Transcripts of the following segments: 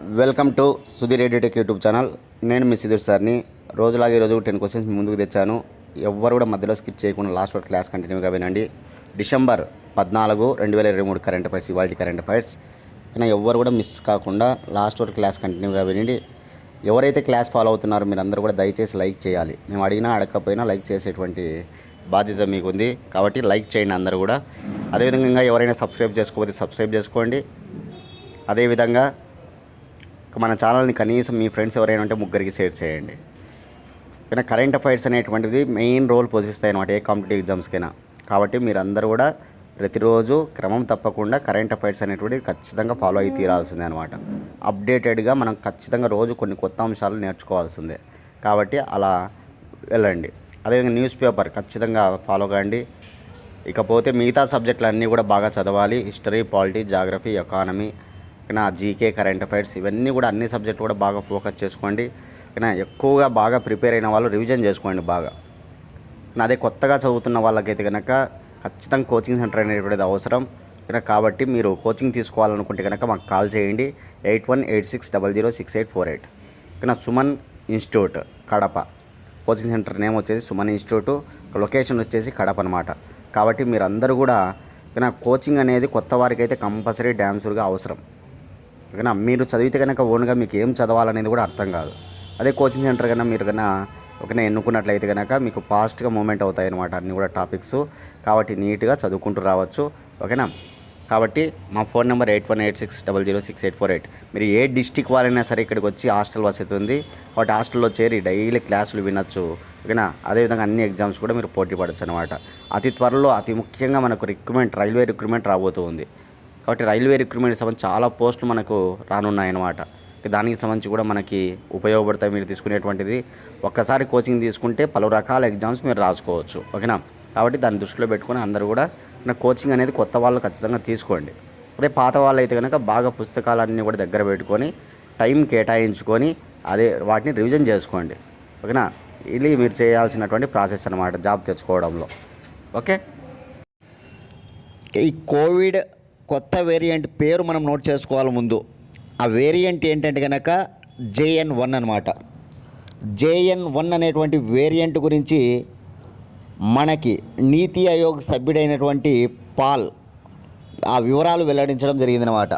Welcome to Sudheer edutech YouTube channel. నేను మీ సుధీర్ సార్ని. రోజులాగే ఈరోజు 10 క్వశ్చన్స్ ముందుకు తెచ్చాను. ఎవ్వరు కూడా మధ్యలో స్కిప్ చేయకుండా లాస్ట్ వరకు క్లాస్ కంటిన్యూగా వినండి. డిసెంబర్ 14, 2023 కరెంట్ అఫైర్స్, ఇవాళ కరెంట్ అఫైర్స్. కానీ ఎవ్వరు కూడా మిస్ కాకుండా లాస్ట్ వరకు క్లాస్ కంటిన్యూగా వినండి. ఎవరైతే క్లాస్ ఫాలో అవుతున్నారో మీరందరూ కూడా దయచేసి లైక్ చేయాలి. మేము అడిగినా అడగకపోయినా లైక్ చేసేటువంటి బాధ్యత మీకుంది. కాబట్టి లైక్ చేయండి అందరూ కూడా. అదేవిధంగా ఎవరైనా సబ్స్క్రైబ్ చేసుకోకపోతే సబ్స్క్రైబ్ చేసుకోండి. అదేవిధంగా మన ఛానల్ని కనీసం మీ ఫ్రెండ్స్ ఎవరైనా ఉంటే ముగ్గురికి షేర్ చేయండి. కానీ కరెంట్ అఫైర్స్ అనేటువంటిది మెయిన్ రోల్ పోషిస్తాయి అన్నమాట ఏ కాంపిటేటివ్ ఎగ్జామ్స్కైనా. కాబట్టి మీరందరూ కూడా ప్రతిరోజు క్రమం తప్పకుండా కరెంట్ అఫైర్స్ అనేటువంటిది ఖచ్చితంగా ఫాలో అయ్యి తీరాల్సిందే అనమాట. అప్డేటెడ్గా మనం ఖచ్చితంగా రోజు కొన్ని కొత్త అంశాలు నేర్చుకోవాల్సిందే. కాబట్టి అలా వెళ్ళండి. అదేవిధంగా న్యూస్ పేపర్ ఖచ్చితంగా ఫాలో కాండి. ఇకపోతే మిగతా సబ్జెక్టులు అన్నీ కూడా బాగా చదవాలి. హిస్టరీ, పాలిటీ, జాగ్రఫీ, ఎకానమీ, నా జీకే, కరెంట్ అఫైర్స్ ఇవన్నీ కూడా అన్ని సబ్జెక్టులు కూడా బాగా ఫోకస్ చేసుకోండి. ఎక్కువగా బాగా ప్రిపేర్ అయిన వాళ్ళు రివిజన్ చేసుకోండి బాగా. అదే కొత్తగా చదువుతున్న వాళ్ళకైతే కనుక ఖచ్చితంగా కోచింగ్ సెంటర్ అనేటువంటిది అవసరం. కాబట్టి మీరు కోచింగ్ తీసుకోవాలనుకుంటే కనుక మాకు కాల్ చేయండి. 8186006848. Suman institute Kadapa. Coaching centre name వచ్చేసి సుమన్ ఇన్స్టిట్యూట్, లొకేషన్ వచ్చేసి కడప అనమాట. కాబట్టి మీరందరూ కూడా కోచింగ్ అనేది కొత్త వారికి అయితే కంపల్సరీ డ్యామ్స్గా అవసరం. ఓకేనా. మీరు చదివితే కనుక ఓన్గా మీకు ఏం చదవాలనేది కూడా అర్థం కాదు. అదే కోచింగ్ సెంటర్ కన్నా మీరు ఒకనే ఎన్నుకున్నట్లయితే కనుక మీకు ఫాస్ట్గా మూమెంట్ అవుతాయి అన్నమాట అన్నీ కూడా టాపిక్స్. కాబట్టి నీట్గా చదువుకుంటూ రావచ్చు. ఓకేనా. కాబట్టి మా ఫోన్ నెంబర్ 8186006848. మీరు ఏ డిస్టిక్ వాళ్ళైనా సరే ఇక్కడికి వచ్చి హాస్టల్ వసతి ఉంది. కాబట్టి హాస్టల్లో చేరి డైలీ క్లాసులు వినొచ్చు. ఓకేనా. అదేవిధంగా అన్ని ఎగ్జామ్స్ కూడా మీరు పోటీ పడవచ్చు అనమాట. అతి త్వరలో అతి ముఖ్యంగా మనకు రైల్వే రిక్రూట్మెంట్ రాబోతూ ఉంది. కాబట్టి రైల్వే రిక్రూట్మెంట్ సంబంధించి చాలా పోస్టులు మనకు రానున్నాయన్నమాట. దానికి సంబంధించి కూడా మనకి ఉపయోగపడతాయి మీరు తీసుకునేటువంటిది. ఒక్కసారి కోచింగ్ తీసుకుంటే పలు రకాల ఎగ్జామ్స్ మీరు రాసుకోవచ్చు. ఓకేనా. కాబట్టి దాన్ని దృష్టిలో పెట్టుకొని అందరూ కూడా కోచింగ్ అనేది కొత్త వాళ్ళు ఖచ్చితంగా తీసుకోండి. అదే పాత వాళ్ళు అయితే కనుక బాగా పుస్తకాలన్నీ కూడా దగ్గర పెట్టుకొని టైం కేటాయించుకొని వాటిని రివిజన్ చేసుకోండి. ఓకేనా. ఇది మీరు చేయాల్సినటువంటి ప్రాసెస్ అన్నమాట జాబ్ తెచ్చుకోవడంలో. ఓకే. ఈ కోవిడ్ కొత్త వేరియంట్ పేరు మనం నోట్ చేసుకోవాలి ముందు. ఆ వేరియంట్ ఏంటంటే కనుక JN.1 అనమాట. JN.1 అనేటువంటి వేరియంట్ గురించి మనకి నీతి ఆయోగ్ సభ్యుడైనటువంటి పాల్ ఆ వివరాలు వెల్లడించడం జరిగిందనమాట.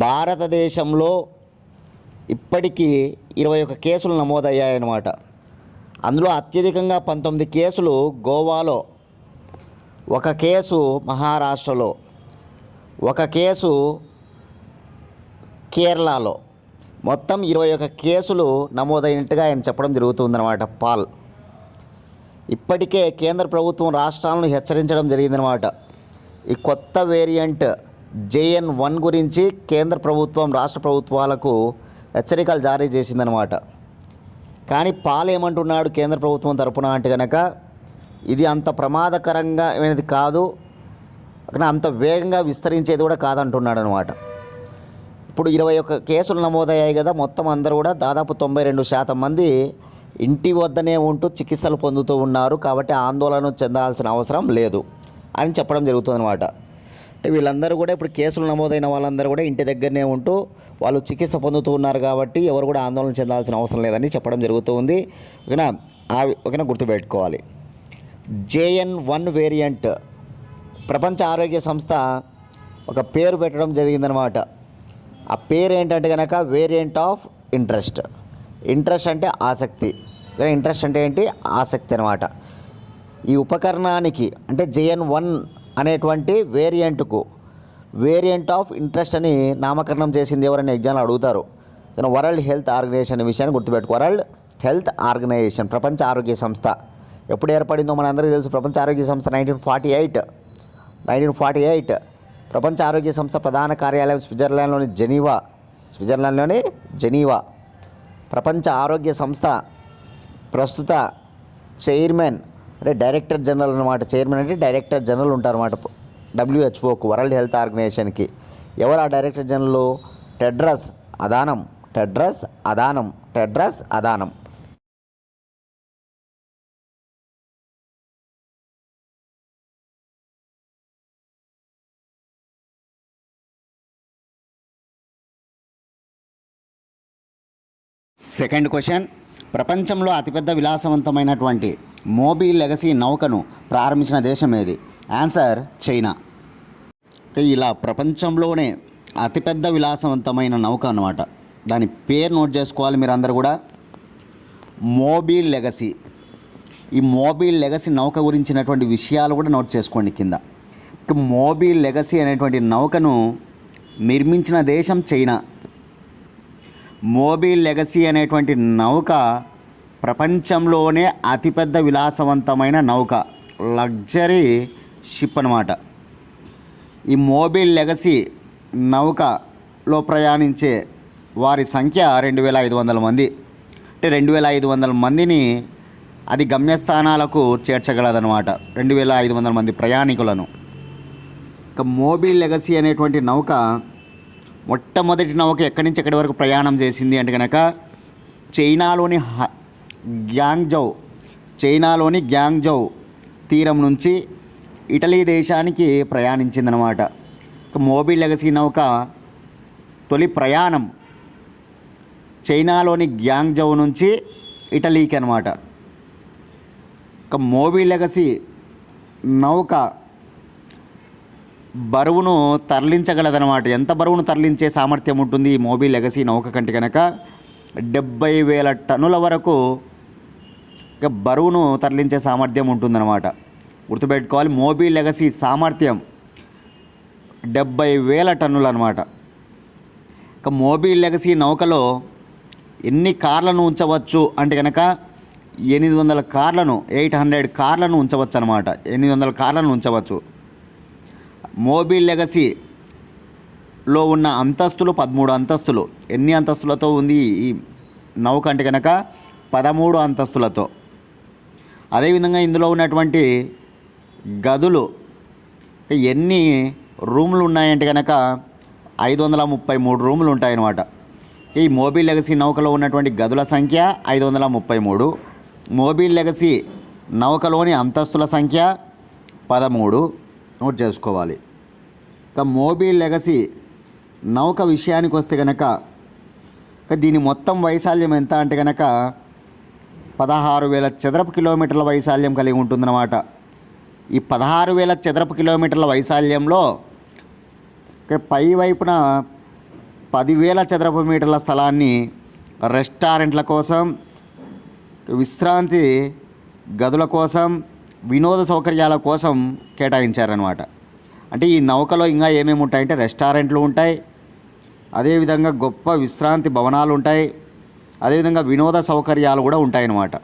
భారతదేశంలో ఇప్పటికీ 21 కేసులు నమోదయ్యాయన్నమాట. అందులో అత్యధికంగా 19 కేసులు గోవాలో, 1 కేసు మహారాష్ట్రలో, 1 కేసు కేరళలో, మొత్తం 21 కేసులు నమోదైనట్టుగా ఆయన చెప్పడం జరుగుతుందన్నమాట పాల్. ఇప్పటికే కేంద్ర ప్రభుత్వం రాష్ట్రాలను హెచ్చరించడం జరిగిందనమాట. ఈ కొత్త వేరియంట్ JN.1 గురించి కేంద్ర ప్రభుత్వం రాష్ట్ర ప్రభుత్వాలకు హెచ్చరికలు జారీ చేసిందనమాట. కానీ పాల్ ఏమంటున్నాడు కేంద్ర ప్రభుత్వం తరపున అంటే కనుక ఇది అంత ప్రమాదకరంగా అనేది కాదు, అంత వేగంగా విస్తరించేది కూడా కాదంటున్నాడు అనమాట. ఇప్పుడు 21 కేసులు నమోదయ్యాయి కదా, మొత్తం అందరూ కూడా దాదాపు 92% మంది ఇంటి వద్దనే ఉంటూ చికిత్సలు పొందుతూ ఉన్నారు. కాబట్టి ఆందోళన చెందాల్సిన అవసరం లేదు అని చెప్పడం జరుగుతుందన్నమాట. అంటే వీళ్ళందరూ కూడా ఇప్పుడు కేసులు నమోదైన వాళ్ళందరూ కూడా ఇంటి దగ్గరనే ఉంటూ వాళ్ళు చికిత్స పొందుతూ ఉన్నారు. కాబట్టి ఎవరు కూడా ఆందోళన చెందాల్సిన అవసరం లేదని చెప్పడం జరుగుతుంది. ఓకేనా గుర్తుపెట్టుకోవాలి. JN.1 వేరియంట్ ప్రపంచ ఆరోగ్య సంస్థ ఒక పేరు పెట్టడం జరిగిందనమాట. ఆ పేరు ఏంటంటే కనుక వేరియంట్ ఆఫ్ ఇంట్రెస్ట్. ఇంట్రెస్ట్ అంటే ఆసక్తి, ఇంట్రెస్ట్ అంటే ఏంటి, ఆసక్తి అనమాట. ఈ ఉపకరణానికి అంటే JN.1 అనేటువంటి వేరియంట్కు వేరియంట్ ఆఫ్ ఇంట్రెస్ట్ అని నామకరణం చేసింది ఎవరైనా ఎగ్జామ్లో అడుగుతారు. కానీ వరల్డ్ హెల్త్ ఆర్గనైజేషన్ అనే విషయాన్ని గుర్తుపెట్టుకో. వరల్డ్ హెల్త్ ఆర్గనైజేషన్ ప్రపంచ ఆరోగ్య సంస్థ ఎప్పుడు ఏర్పడిందో మనందరికీ తెలుసు. ప్రపంచ ఆరోగ్య సంస్థ 1948 ప్రపంచ ఆరోగ్య సంస్థ ప్రధాన కార్యాలయం స్విట్జర్లాండ్లోని జెనీవా. ప్రపంచ ఆరోగ్య సంస్థ ప్రస్తుత చైర్మన్ అంటే డైరెక్టర్ జనరల్ అనమాట. చైర్మన్ అంటే డైరెక్టర్ జనరల్ ఉంటారన్నమాట WHOకు, వరల్డ్ హెల్త్ ఆర్గనైజేషన్కి. ఎవరు ఆ director general? Tedros అదానం. Second question, ప్రపంచంలో అతిపెద్ద విలాసవంతమైనటువంటి మోబీ లెగసీ నౌకను ప్రారంభించిన దేశం ఏది? Answer China. ఇలా ప్రపంచంలోనే అతిపెద్ద విలాసవంతమైన నౌక అన్నమాట. దాని పేరు నోట్ చేసుకోవాలి మీరు అందరు కూడా, మోబీ లెగసీ. ఈ మోబీ లెగసీ నౌక గురించినటువంటి విషయాలు కూడా నోట్ చేసుకోండి కింద. మోబీ లెగసీ అనేటువంటి నౌకను నిర్మించిన దేశం చైనా. మోబీ లెగసీ అనేటువంటి నౌక ప్రపంచంలోనే అతిపెద్ద విలాసవంతమైన నౌక, లగ్జరీ షిప్ అన్నమాట. ఈ మోబీ లెగసీ నౌకలో ప్రయాణించే వారి సంఖ్య 2500 మంది. అంటే 2500 మందిని అది గమ్యస్థానాలకు చేర్చగలదన్నమాట, 2500 మంది ప్రయాణికులను. ఇక మోబీ లెగసీ అనేటువంటి నౌక మొట్టమొదటి నౌక ఎక్కడి నుంచి ఎక్కడి వరకు ప్రయాణం చేసింది అంటే కనుక చైనాలోని గ్యాంగ్జౌ తీరం నుంచి ఇటలీ దేశానికి ప్రయాణించిందనమాట. ఇక మోబీ లెగసీ నౌక తొలి ప్రయాణం చైనాలోని గ్యాంగ్జౌ నుంచి ఇటలీకి అనమాట. ఇక మోబీ లెగసీ నౌక బరువును తరలించగలదనమాట. ఎంత బరువును తరలించే సామర్థ్యం ఉంటుంది ఈ మోబీ లెగసీ నౌక కంటే కనుక 70,000 టన్నుల వరకు బరువును తరలించే సామర్థ్యం ఉంటుందన్నమాట. గుర్తుపెట్టుకోవాలి, మోబీ లెగసీ సామర్థ్యం 70,000 టన్నులు అనమాట. ఇక మోబీ లెగసీ నౌకలో ఎన్ని కార్లను ఉంచవచ్చు అంటే కనుక 800 కార్లను 800 కార్లను ఉంచవచ్చు అనమాట. 800 కార్లను ఉంచవచ్చు. మోబీ లెగసీలో ఉన్న అంతస్తులు 13 అంతస్తులు. ఎన్ని అంతస్తులతో ఉంది ఈ నౌక అంటే కనుక 13 అంతస్తులతో. అదేవిధంగా ఇందులో ఉన్నటువంటి గదులు ఎన్ని రూములు ఉన్నాయంటే కనుక 533 రూములు ఉంటాయన్నమాట. ఈ మోబీ లెగసీ నౌకలో ఉన్నటువంటి గదుల సంఖ్య 533. మోబీ లెగసీ నౌకలోని అంతస్తుల సంఖ్య 13 నోట్ చేసుకోవాలి. ఇక మోబీ లెగసీ నౌక విషయానికి వస్తే కనుక దీని మొత్తం వైశాల్యం ఎంత అంటే కనుక 16,000 చదరపు కిలోమీటర్ల వైశాల్యం కలిగి ఉంటుందన్నమాట. ఈ 16,000 చదరపు కిలోమీటర్ల వైశాల్యంలో పై వైపున 10,000 చదరపు మీటర్ల స్థలాన్ని రెస్టారెంట్ల కోసం, విశ్రాంతి గదుల కోసం, వినోద సౌకర్యాల కోసం కేటాయించారనమాట. అంటే ఈ నౌకలో ఇంకా ఏమేమి ఉంటాయంటే రెస్టారెంట్లు ఉంటాయి, అదేవిధంగా గొప్ప విశ్రాంతి భవనాలు ఉంటాయి, అదేవిధంగా వినోద సౌకర్యాలు కూడా ఉంటాయన్నమాట.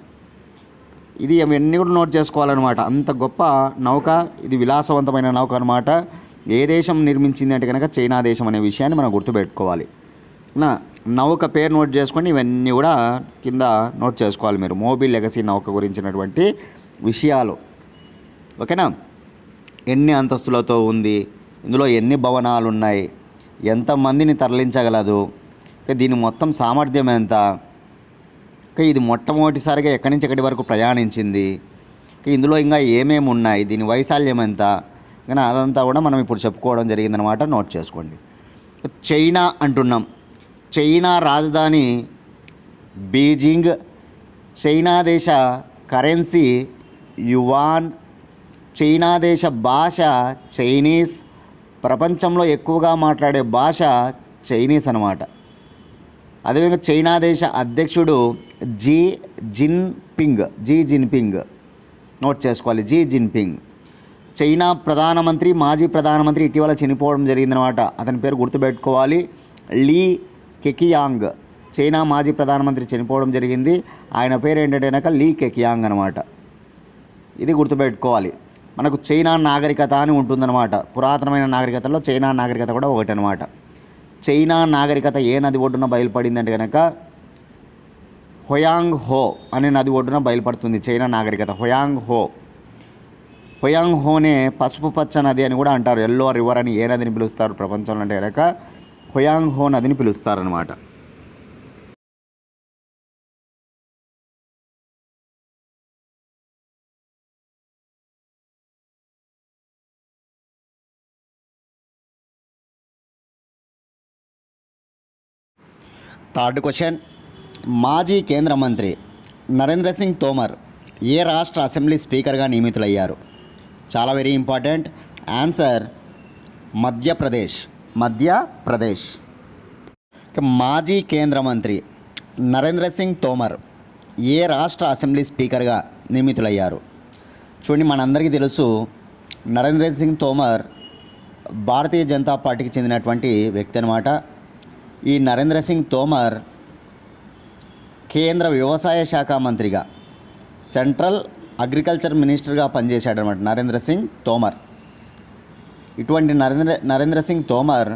ఇది అవన్నీ కూడా నోట్ చేసుకోవాలన్నమాట. అంత గొప్ప నౌక ఇది, విలాసవంతమైన నౌక అనమాట. ఏ దేశం నిర్మించింది అంటే కనుక చైనా దేశం అనే విషయాన్ని మనం గుర్తుపెట్టుకోవాలి. నౌక పేరు నోట్ చేసుకోండి, ఇవన్నీ కూడా కింద నోట్ చేసుకోవాలి మీరు, మోబీ లెగసీ నౌక గురించినటువంటి విషయాలు. ఓకేనా? ఎన్ని అంతస్తులతో ఉంది, ఇందులో ఎన్ని భవనాలు ఉన్నాయి, ఎంతమందిని తరలించగలదు, దీని మొత్తం సామర్థ్యం ఎంత, ఇది మొట్టమొదటిసారిగా ఎక్కడి నుంచి ఎక్కడి వరకు ప్రయాణించింది, ఇందులో ఇంకా ఏమేమి ఉన్నాయి, దీని వైశాల్యం ఎంత, కానీ అదంతా కూడా మనం ఇప్పుడు చెప్పుకోవడం జరిగిందనమాట. నోట్ చేసుకోండి. చైనా అంటున్నాం. చైనా రాజధాని బీజింగ్. చైనా దేశ కరెన్సీ యువాన్. చైనా దేశ భాష చైనీస్. ప్రపంచంలో ఎక్కువగా మాట్లాడే భాష చైనీస్ అన్నమాట. అదేవిధంగా చైనా దేశ అధ్యక్షుడు జీ జిన్పింగ్. నోట్ చేసుకోవాలి, జీ జిన్పింగ్. చైనా ప్రధానమంత్రి, మాజీ ప్రధానమంత్రి ఇటీవల చనిపోవడం జరిగిందనమాట. అతని పేరు గుర్తుపెట్టుకోవాలి, లీ కెకియాంగ్. చైనా మాజీ ప్రధానమంత్రి చనిపోవడం జరిగింది. ఆయన పేరు ఏంటంటే లీ కెకియాంగ్ అనమాట. ఇది గుర్తుపెట్టుకోవాలి. మనకు చైనా నాగరికత అని ఉంటుందన్నమాట. పురాతనమైన నాగరికతలో చైనా నాగరికత కూడా ఒకటి అనమాట. చైనా నాగరికత ఏ నది ఒడ్డున బయలుపడిందంటే కనుక హొయాంగ్ హో అనే నది ఒడ్డున బయలుపడుతుంది చైనా నాగరికత. హొయాంగ్ హోనే పసుపు పచ్చ నది అని కూడా అంటారు. ఎల్లో రివర్ అని ఏ నదిని పిలుస్తారు ప్రపంచంలో అంటే కనుక హొయాంగ్ హో నదిని పిలుస్తారనమాట. థర్డ్ క్వశ్చన్, మాజీ కేంద్ర మంత్రి నరేంద్ర సింగ్ తోమర్ ఏ రాష్ట్ర అసెంబ్లీ స్పీకర్గా నియమితులయ్యారు? చాలా వెరీ ఇంపార్టెంట్ ఆన్సర్ మధ్యప్రదేశ్. మాజీ కేంద్ర మంత్రి నరేంద్ర సింగ్ తోమర్ ఏ రాష్ట్ర అసెంబ్లీ స్పీకర్గా నియమితులయ్యారు? చూడండి, మనందరికీ తెలుసు నరేంద్ర సింగ్ తోమర్ భారతీయ జనతా పార్టీకి చెందినటువంటి వ్యక్తి అనమాట. ఈ నరేంద్ర సింగ్ తోమర్ కేంద్ర వ్యవసాయ శాఖ మంత్రిగా, సెంట్రల్ అగ్రికల్చర్ మినిస్టర్గా పనిచేశాడనమాట నరేంద్ర సింగ్ తోమర్. ఇటువంటి నరేంద్ర సింగ్ తోమర్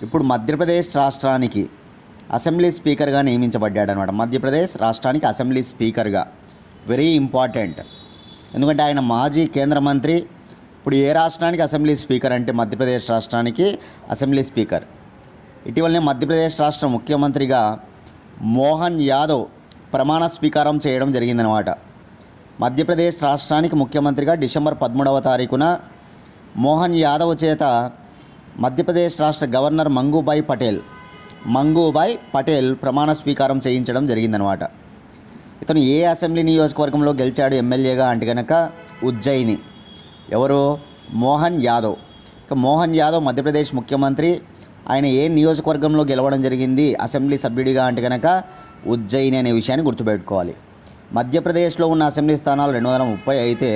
ఇప్పుడు మధ్యప్రదేశ్ రాష్ట్రానికి అసెంబ్లీ స్పీకర్గా నియమించబడ్డాడనమాట. మధ్యప్రదేశ్ రాష్ట్రానికి అసెంబ్లీ స్పీకర్గా. వెరీ ఇంపార్టెంట్, ఎందుకంటే ఆయన మాజీ కేంద్ర మంత్రి. ఇప్పుడు ఏ రాష్ట్రానికి అసెంబ్లీ స్పీకర్ అంటే మధ్యప్రదేశ్ రాష్ట్రానికి అసెంబ్లీ స్పీకర్. ఇటీవలనే మధ్యప్రదేశ్ రాష్ట్ర ముఖ్యమంత్రిగా మోహన్ యాదవ్ ప్రమాణ స్వీకారం చేయడం జరిగిందనమాట. మధ్యప్రదేశ్ రాష్ట్రానికి ముఖ్యమంత్రిగా డిసెంబర్ 13వ తారీఖున మోహన్ యాదవ్ చేత మధ్యప్రదేశ్ రాష్ట్ర గవర్నర్ మంగూభాయ్ పటేల్ ప్రమాణ స్వీకారం చేయించడం జరిగిందనమాట. ఇతను ఏ అసెంబ్లీ నియోజకవర్గంలో గెలిచాడు ఎమ్మెల్యేగా అంటే కనుక ఉజ్జయిని. ఎవరు? మోహన్ యాదవ్. ఇక మోహన్ యాదవ్ మధ్యప్రదేశ్ ముఖ్యమంత్రి. ఆయన ఏ నియోజకవర్గంలో గెలవడం జరిగింది అసెంబ్లీ సభ్యుడిగా అంటే కనుక ఉజ్జయిని అనే విషయాన్ని గుర్తుపెట్టుకోవాలి. మధ్యప్రదేశ్లో ఉన్న అసెంబ్లీ స్థానాలు 230 అయితే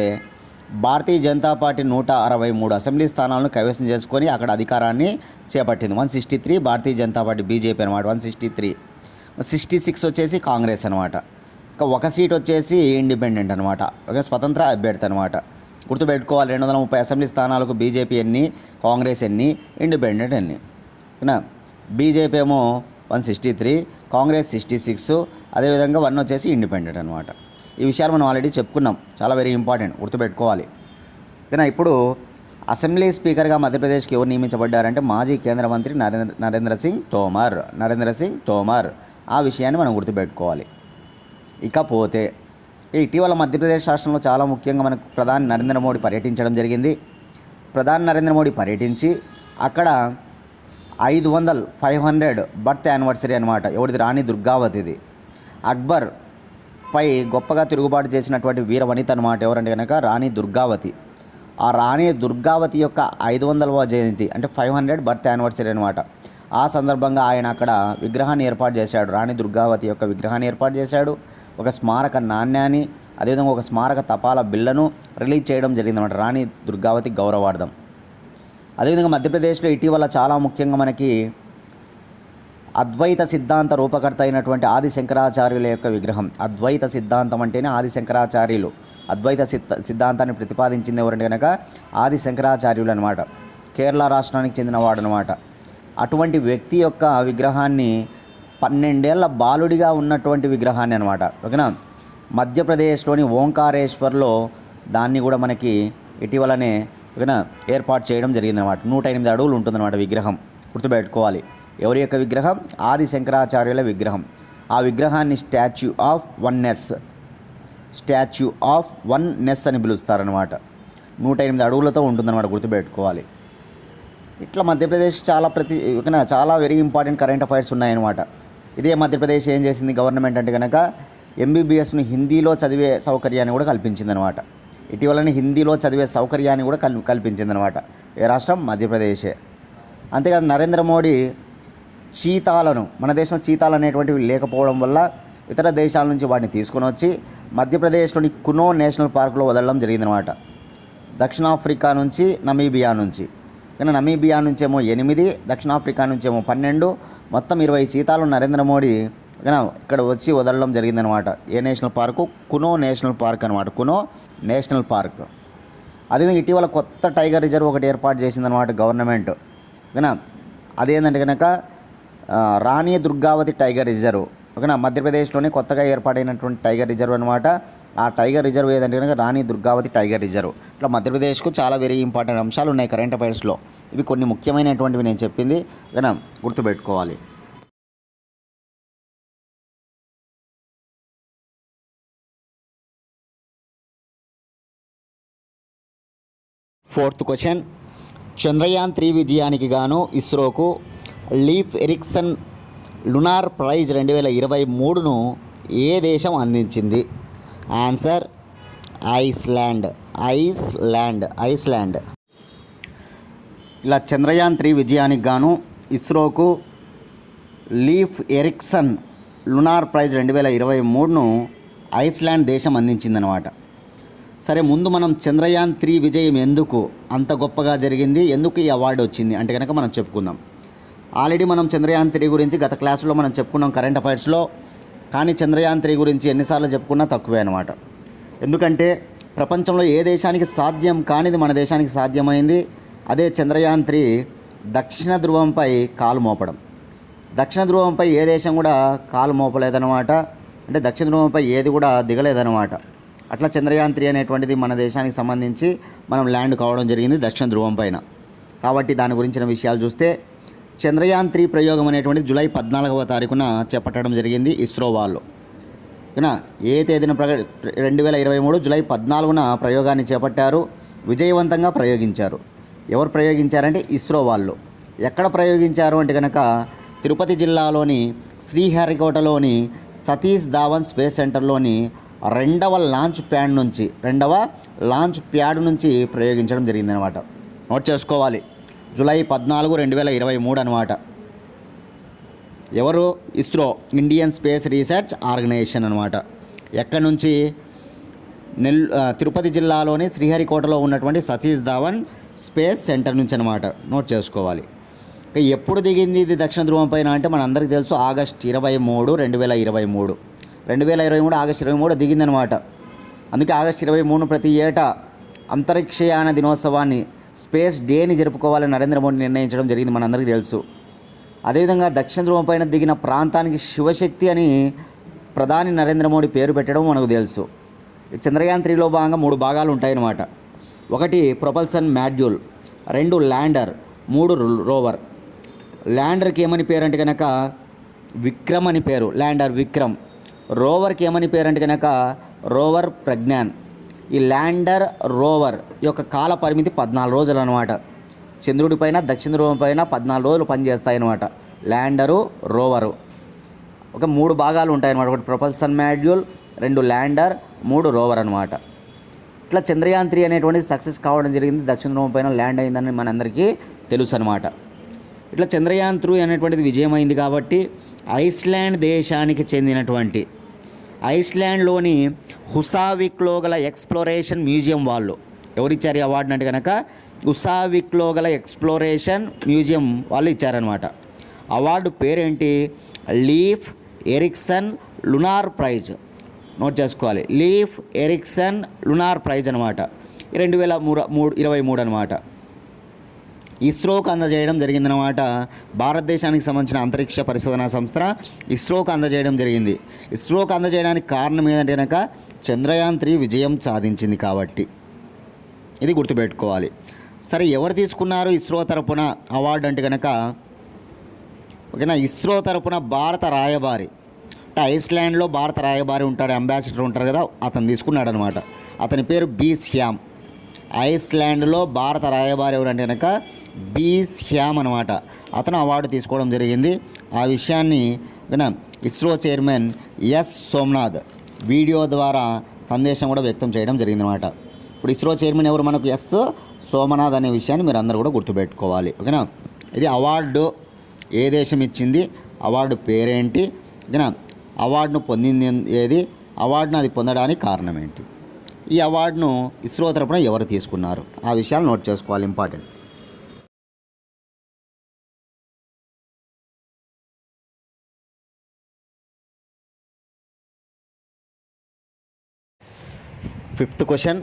భారతీయ జనతా పార్టీ 163 అసెంబ్లీ స్థానాలను కైవసం చేసుకొని అక్కడ అధికారాన్ని చేపట్టింది. 163 భారతీయ జనతా పార్టీ బీజేపీ అనమాట. 163. 66 వచ్చేసి కాంగ్రెస్ అనమాట. ఒక సీట్ వచ్చేసి ఇండిపెండెంట్ అనమాట, ఒక స్వతంత్ర అభ్యర్థి అనమాట. గుర్తుపెట్టుకోవాలి, 230 అసెంబ్లీ స్థానాలకు బీజేపీ ఎన్ని, కాంగ్రెస్ ఎన్ని, ఇండిపెండెంట్ ఎన్ని. బీజేపీ ఏమో 163, కాంగ్రెస్ 66, అదేవిధంగా 1 వచ్చేసి ఇండిపెండెంట్ అనమాట. ఈ విషయాలు మనం ఆల్రెడీ చెప్పుకున్నాం, చాలా వెరీ ఇంపార్టెంట్, గుర్తుపెట్టుకోవాలి. ఇప్పుడు అసెంబ్లీ స్పీకర్గా మధ్యప్రదేశ్కి ఎవరు నియమించబడ్డారంటే మాజీ కేంద్ర మంత్రి నరేంద్ర సింగ్ తోమర్. ఆ విషయాన్ని మనం గుర్తుపెట్టుకోవాలి. ఇకపోతే ఇటీవల మధ్యప్రదేశ్ రాష్ట్రంలో చాలా ముఖ్యంగా మనకు ప్రధాని నరేంద్ర మోడీ పర్యటించడం జరిగింది. ప్రధాని నరేంద్ర మోడీ పర్యటించి అక్కడ 500 బర్త్ యానివర్సరీ అనమాట. ఎవరిది? రాణి దుర్గావతిది. అక్బర్ పై గొప్పగా తిరుగుబాటు చేసినటువంటి వీర వనిత అనమాట. ఎవరంటే కనుక రాణి దుర్గావతి. ఆ రాణి దుర్గావతి యొక్క 500వ జయంతి అంటే 500 బర్త్ యానివర్సరీ అనమాట. ఆ సందర్భంగా ఆయన అక్కడ విగ్రహాన్ని ఏర్పాటు చేశాడు. రాణి దుర్గావతి యొక్క విగ్రహాన్ని ఏర్పాటు చేశాడు. ఒక స్మారక నాణ్యాన్ని, అదేవిధంగా ఒక స్మారక తపాలా బిళ్ళను రిలీజ్ చేయడం జరిగిందన్నమాట, రాణి దుర్గావతి గౌరవార్థం. అదేవిధంగా మధ్యప్రదేశ్లో ఇటీవల చాలా ముఖ్యంగా మనకి అద్వైత సిద్ధాంత రూపకర్త అయినటువంటి ఆది శంకరాచార్యుల యొక్క విగ్రహం. అద్వైత సిద్ధాంతం అంటేనే ఆది శంకరాచార్యులు. అద్వైత సిద్ధాంతాన్ని ప్రతిపాదించింది ఎవరంటే కనుక ఆది శంకరాచార్యులు అనమాట. కేరళ రాష్ట్రానికి చెందినవాడు అనమాట. అటువంటి వ్యక్తి యొక్క విగ్రహాన్ని 12 ఏళ్ల బాలుడిగా ఉన్నటువంటి విగ్రహాన్ని అనమాట, ఓకేనా, మధ్యప్రదేశ్లోని ఓంకారేశ్వర్లో దాన్ని కూడా మనకి ఇటీవలనే ఓకేనా ఏర్పాటు చేయడం జరిగిందనమాట. 108 అడుగులు ఉంటుందన్నమాట విగ్రహం. గుర్తుపెట్టుకోవాలి, ఎవరి యొక్క విగ్రహం? ఆది శంకరాచార్యుల విగ్రహం. ఆ విగ్రహాన్ని స్టాచ్యూ ఆఫ్ వన్నెస్ అని పిలుస్తారనమాట. 108 అడుగులతో ఉంటుందన్నమాట, గుర్తుపెట్టుకోవాలి. ఇట్లా మధ్యప్రదేశ్ చాలా వెరీ ఇంపార్టెంట్ కరెంట్ అఫైర్స్ ఉన్నాయన్నమాట. ఇదే మధ్యప్రదేశ్ ఏం చేసింది గవర్నమెంట్ అంటే కనుక ఎంబీబీఎస్ను హిందీలో చదివే సౌకర్యాన్ని కూడా కల్పించిందనమాట. ఇటీవలనే హిందీలో చదివే సౌకర్యాన్ని కూడా కల్పించిందనమాట. ఏ రాష్ట్రం? మధ్యప్రదేశే. అంతేకాదు నరేంద్ర మోడీ చీతాలను, మన దేశంలో చీతాలు అనేటువంటివి లేకపోవడం వల్ల ఇతర దేశాల నుంచి వాటిని తీసుకొని వచ్చి మధ్యప్రదేశ్లోని కునో నేషనల్ పార్క్లో వదలడం జరిగిందనమాట. దక్షిణాఫ్రికా నుంచి, నమీబియా నుంచి. కానీ నమీబియా నుంచేమో 8, దక్షిణాఫ్రికా నుంచేమో 12, మొత్తం 20 చీతాలు నరేంద్ర మోడీ ఇక్కడ వచ్చి వదలడం జరిగిందనమాట. ఏ national park? Kuno national park అనమాట. Kuno national park. అదేవిధంగా ఇటీవల కొత్త టైగర్ రిజర్వ్ ఒకటి ఏర్పాటు చేసిందనమాట గవర్నమెంట్, ఓకేనా. అదేంటంటే కనుక రాణి దుర్గావతి టైగర్ రిజర్వ్, ఓకేనా, మధ్యప్రదేశ్లోనే కొత్తగా ఏర్పాటైనటువంటి టైగర్ రిజర్వ్ అనమాట. ఆ టైగర్ రిజర్వ్ ఏదంటే కనుక రాణి దుర్గావతి టైగర్ రిజర్వ్. ఇట్లా మధ్యప్రదేశ్కు చాలా వెరీ ఇంపార్టెంట్ అంశాలు ఉన్నాయి కరెంట్ అఫైర్స్లో. ఇవి కొన్ని ముఖ్యమైనటువంటివి నేను చెప్పింది, ఓకేనా, గుర్తుపెట్టుకోవాలి. ఫోర్త్ క్వశ్చన్, చంద్రయాన్ 3 విజయానికి గాను ఇస్రోకు లీఫ్ లునార్ ప్రైజ్ 2023ను ఏ దేశం అందించింది? Answer Iceland. ఇలా చంద్రయాన్-3 విజయానికి గాను ఇస్రోకు లీఫ్ ఎరిక్సన్ లునార్ ప్రైజ్ 2023ను ఐస్లాండ్ దేశం అందించిందనమాట. సరే, ముందు మనం చంద్రయాన్-3 విజయం ఎందుకు అంత గొప్పగా జరిగింది, ఎందుకు ఈ అవార్డు వచ్చింది అంటే కనుక మనం చెప్పుకుందాం. ఆల్రెడీ మనం చంద్రయాన్-3 గురించి గత క్లాసులో మనం చెప్పుకున్నాం కరెంట్ అఫైర్స్లో. కానీ చంద్రయాన్-3 గురించి ఎన్నిసార్లు చెప్పుకున్నా తక్కువే అనమాట. ఎందుకంటే ప్రపంచంలో ఏ దేశానికి సాధ్యం కానిది మన దేశానికి సాధ్యమైంది. అదే చంద్రయాన్-3 దక్షిణ ధ్రువంపై కాలు మోపడం. దక్షిణ ధ్రువంపై ఏ దేశం కూడా కాలు మోపలేదన్నమాట. అంటే దక్షిణ ధ్రువంపై ఏది కూడా దిగలేదన్నమాట. అట్లా చంద్రయాన్-3 అనేటువంటిది మన దేశానికి సంబంధించి మనం ల్యాండ్ కావడం జరిగింది దక్షిణ ధ్రువం పైన. కాబట్టి దాని గురించిన విషయాలు చూస్తే చంద్రయాన్-3 ప్రయోగం అనేటువంటిది జూలై 14వ తారీఖున చేపట్టడం జరిగింది ఇస్రో వాళ్ళు. ఏ తేదీన 2023 జూలై 14న ప్రయోగాన్ని చేపట్టారు, విజయవంతంగా ప్రయోగించారు. ఎవరు ప్రయోగించారంటే ఇస్రో వాళ్ళు. ఎక్కడ ప్రయోగించారు అంటే కనుక తిరుపతి జిల్లాలోని శ్రీహరికోటలోని సతీష్ ధావన్ స్పేస్ సెంటర్లోని రెండవ లాంచ్ ప్యాడ్ నుంచి ప్రయోగించడం జరిగిందనమాట. నోట్ చేసుకోవాలి, జూలై 14, 2023 అనమాట. ఎవరు? ISRO, Indian space research organisation అనమాట. ఎక్కడి నుంచి? తిరుపతి జిల్లాలోని శ్రీహరికోటలో ఉన్నటువంటి సతీష్ ధావన్ స్పేస్ సెంటర్ నుంచి అనమాట. నోట్ చేసుకోవాలి. ఎప్పుడు దిగింది ఇది దక్షిణ ధ్రువం పైన అంటే మనందరికీ తెలుసు, ఆగస్ట్ 23, 2023 ఆగస్ట్ 23 దిగిందనమాట. అందుకే ఆగస్ట్ 23 ప్రతి ఏటా అంతరిక్షయాన దినోత్సవాన్ని, స్పేస్ డేని జరుపుకోవాలని నరేంద్ర మోడీ నిర్ణయించడం జరిగింది, మనందరికీ తెలుసు. అదేవిధంగా దక్షిణ ధ్రువం పైన దిగిన ప్రాంతానికి శివశక్తి అని ప్రధాని నరేంద్ర మోడీ పేరు పెట్టడం మనకు తెలుసు. చంద్రయాన్-3లో భాగంగా 3 భాగాలు ఉంటాయన్నమాట. 1 ప్రొపల్సన్ మాడ్యూల్, 2 ల్యాండర్, 3 రోవర్. ల్యాండర్కి ఏమని పేరు అంటే కనుక విక్రమ్ అని పేరు, ల్యాండర్ విక్రమ్. రోవర్కి ఏమని పేరు అంటే కనుక రోవర్ ప్రజ్ఞాన్. ఈ ల్యాండర్ రోవర్ యొక్క కాల పరిమితి 14 రోజులు అనమాట. చంద్రుడి పైన దక్షిణ ధ్రువం పైన 14 రోజులు పనిచేస్తాయి అనమాట ల్యాండరు రోవరు. 3 భాగాలు ఉంటాయన్నమాట. 1 ప్రొపల్సన్ మాడ్యూల్, 2 ల్యాండర్, 3 రోవర్ అనమాట. ఇట్లా చంద్రయాన్-3 అనేటువంటిది సక్సెస్ కావడం జరిగింది, దక్షిణ ధ్రువం పైన ల్యాండ్ అయిందని మనందరికీ తెలుసు అనమాట. ఇట్లా చంద్రయాన్-3 అనేటువంటిది విజయమైంది కాబట్టి ఐస్లాండ్ దేశానికి చెందినటువంటి ఐస్లాండ్లోని హుసావిక్లో గల ఎక్స్ప్లోరేషన్ మ్యూజియం వాళ్ళు ఎవరిచ్చారు ఈ అవార్డుని అంటే కనుక హుసావిక్లో గల ఎక్స్ప్లోరేషన్ మ్యూజియం వాళ్ళు ఇచ్చారనమాట. అవార్డు పేరేంటి? Leif Erikson lunar prize. Note చేసుకోవాలి, లీఫ్ ఎరిక్సన్ లునార్ ప్రైజ్ అనమాట. 2023 అనమాట. ఇస్రోకు అందజేయడం జరిగిందనమాట. భారతదేశానికి సంబంధించిన అంతరిక్ష పరిశోధనా సంస్థ ఇస్రోకు అందజేయడం జరిగింది. ఇస్రోకు అందజేయడానికి కారణం ఏంటంటే కనుక చంద్రయాన్-3 విజయం సాధించింది కాబట్టి. ఇది గుర్తుపెట్టుకోవాలి. సరే, ఎవరు తీసుకున్నారు ఇస్రో తరపున అవార్డు అంటే కనుక ఇస్రో తరపున భారత రాయబారి, అంటే ఐస్లాండ్లో భారత రాయబారి ఉంటాడు, అంబాసిడర్ ఉంటారు కదా, అతను తీసుకున్నాడు అనమాట. అతని పేరు బి శ్యామ్. ఐస్లాండ్లో భారత రాయబారి ఎవరంటే కనుక బి శ్యామ్ అనమాట. అతను అవార్డు తీసుకోవడం జరిగింది. ఆ విషయాన్ని ISRO chairman S Somnath video ద్వారా సందేశం కూడా వ్యక్తం చేయడం జరిగిందనమాట. ఇప్పుడు ఇస్రో చైర్మన్ ఎవరు? మనకు ఎస్ సోమనాథ్ అనే విషయాన్ని మీరు అందరూ కూడా గుర్తుపెట్టుకోవాలి. ఓకేనా? ఇది అవార్డు ఏ దేశం ఇచ్చింది, అవార్డు పేరేంటి, ఓకేనా, అవార్డును పొందింది ఏది, అవార్డును అది పొందడానికి కారణం ఏంటి, ఈ అవార్డును ఇస్రో తరపున ఎవరు తీసుకున్నారు, ఆ విషయాలు నోట్ చేసుకోవాలి, important. Fifth question,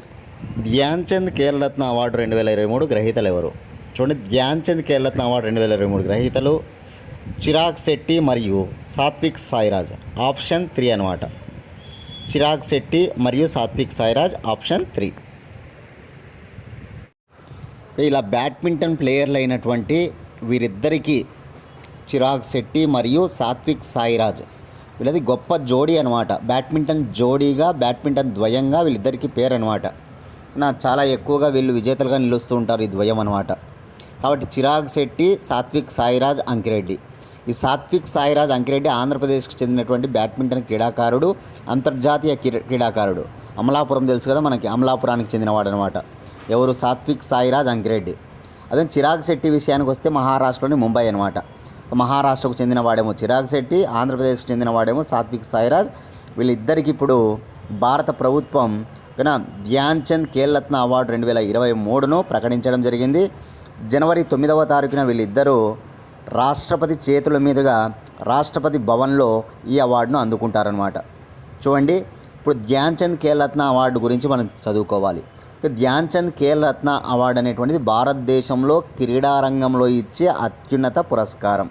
Dhyan Chand Khel Ratna award 2023 గ్రహీతలు ఎవరు? చూడండి, ధ్యాన్ చంద్ ఖేల్రత్న అవార్డు 2023 గ్రహీతలు చిరాగ్ శెట్టి మరియు సాత్విక్ సాయిరాజ్. ఆప్షన్ 3 అనమాట. చిరాగ్ శెట్టి మరియు సాత్విక్ సాయిరాజ్, ఆప్షన్ 3. ఇలా బ్యాడ్మింటన్ ప్లేయర్లు అయినటువంటి వీరిద్దరికీ, చిరాగ్ శెట్టి మరియు సాత్విక్ సాయిరాజ్, వీళ్ళది గొప్ప జోడీ అనమాట. బ్యాడ్మింటన్ జోడీగా, బ్యాడ్మింటన్ ద్వయంగా వీళ్ళిద్దరికీ పేరు అనమాట. చాలా ఎక్కువగా వీళ్ళు విజేతలుగా నిలుస్తూ ఉంటారు, ఈ ద్వయం అనమాట. కాబట్టి చిరాగ్ శెట్టి, సాత్విక్ సాయిరాజ్ అంకిరెడ్డి ఈ సాత్విక్ సాయిరాజ్ అంకిరెడ్డి ఆంధ్రప్రదేశ్కి చెందినటువంటి బ్యాడ్మింటన్ క్రీడాకారుడు, అంతర్జాతీయ క్రీడాకారుడు. అమలాపురం తెలుసు కదా మనకి, అమలాపురానికి చెందినవాడు అనమాట. ఎవరు? సాత్విక్ సాయిరాజ్ అంకిరెడ్డి. అదే చిరాగ్ శెట్టి విషయానికి వస్తే మహారాష్ట్రలోని ముంబై అనమాట. మహారాష్ట్రకు చెందినవాడేమో చిరాగ్ శెట్టి, ఆంధ్రప్రదేశ్కి చెందినవాడేమో సాత్విక్ సాయిరాజ్. వీళ్ళిద్దరికి ఇప్పుడు భారత ప్రభుత్వం ధ్యాన్ చంద్ ఖేల్రత్న అవార్డు 2023ను ప్రకటించడం జరిగింది. జనవరి 9వ తారీఖున వీళ్ళిద్దరూ రాష్ట్రపతి చేతుల మీదుగా రాష్ట్రపతి భవన్లో ఈ అవార్డును అందుకుంటారనమాట. చూడండి, ఇప్పుడు ధ్యాన్ చంద్ ఖేల్రత్న అవార్డు గురించి మనం చదువుకోవాలి. ధ్యాన్ చంద్ ఖేల్రత్న అవార్డు అనేటువంటిది భారతదేశంలో క్రీడారంగంలో ఇచ్చే అత్యున్నత పురస్కారం.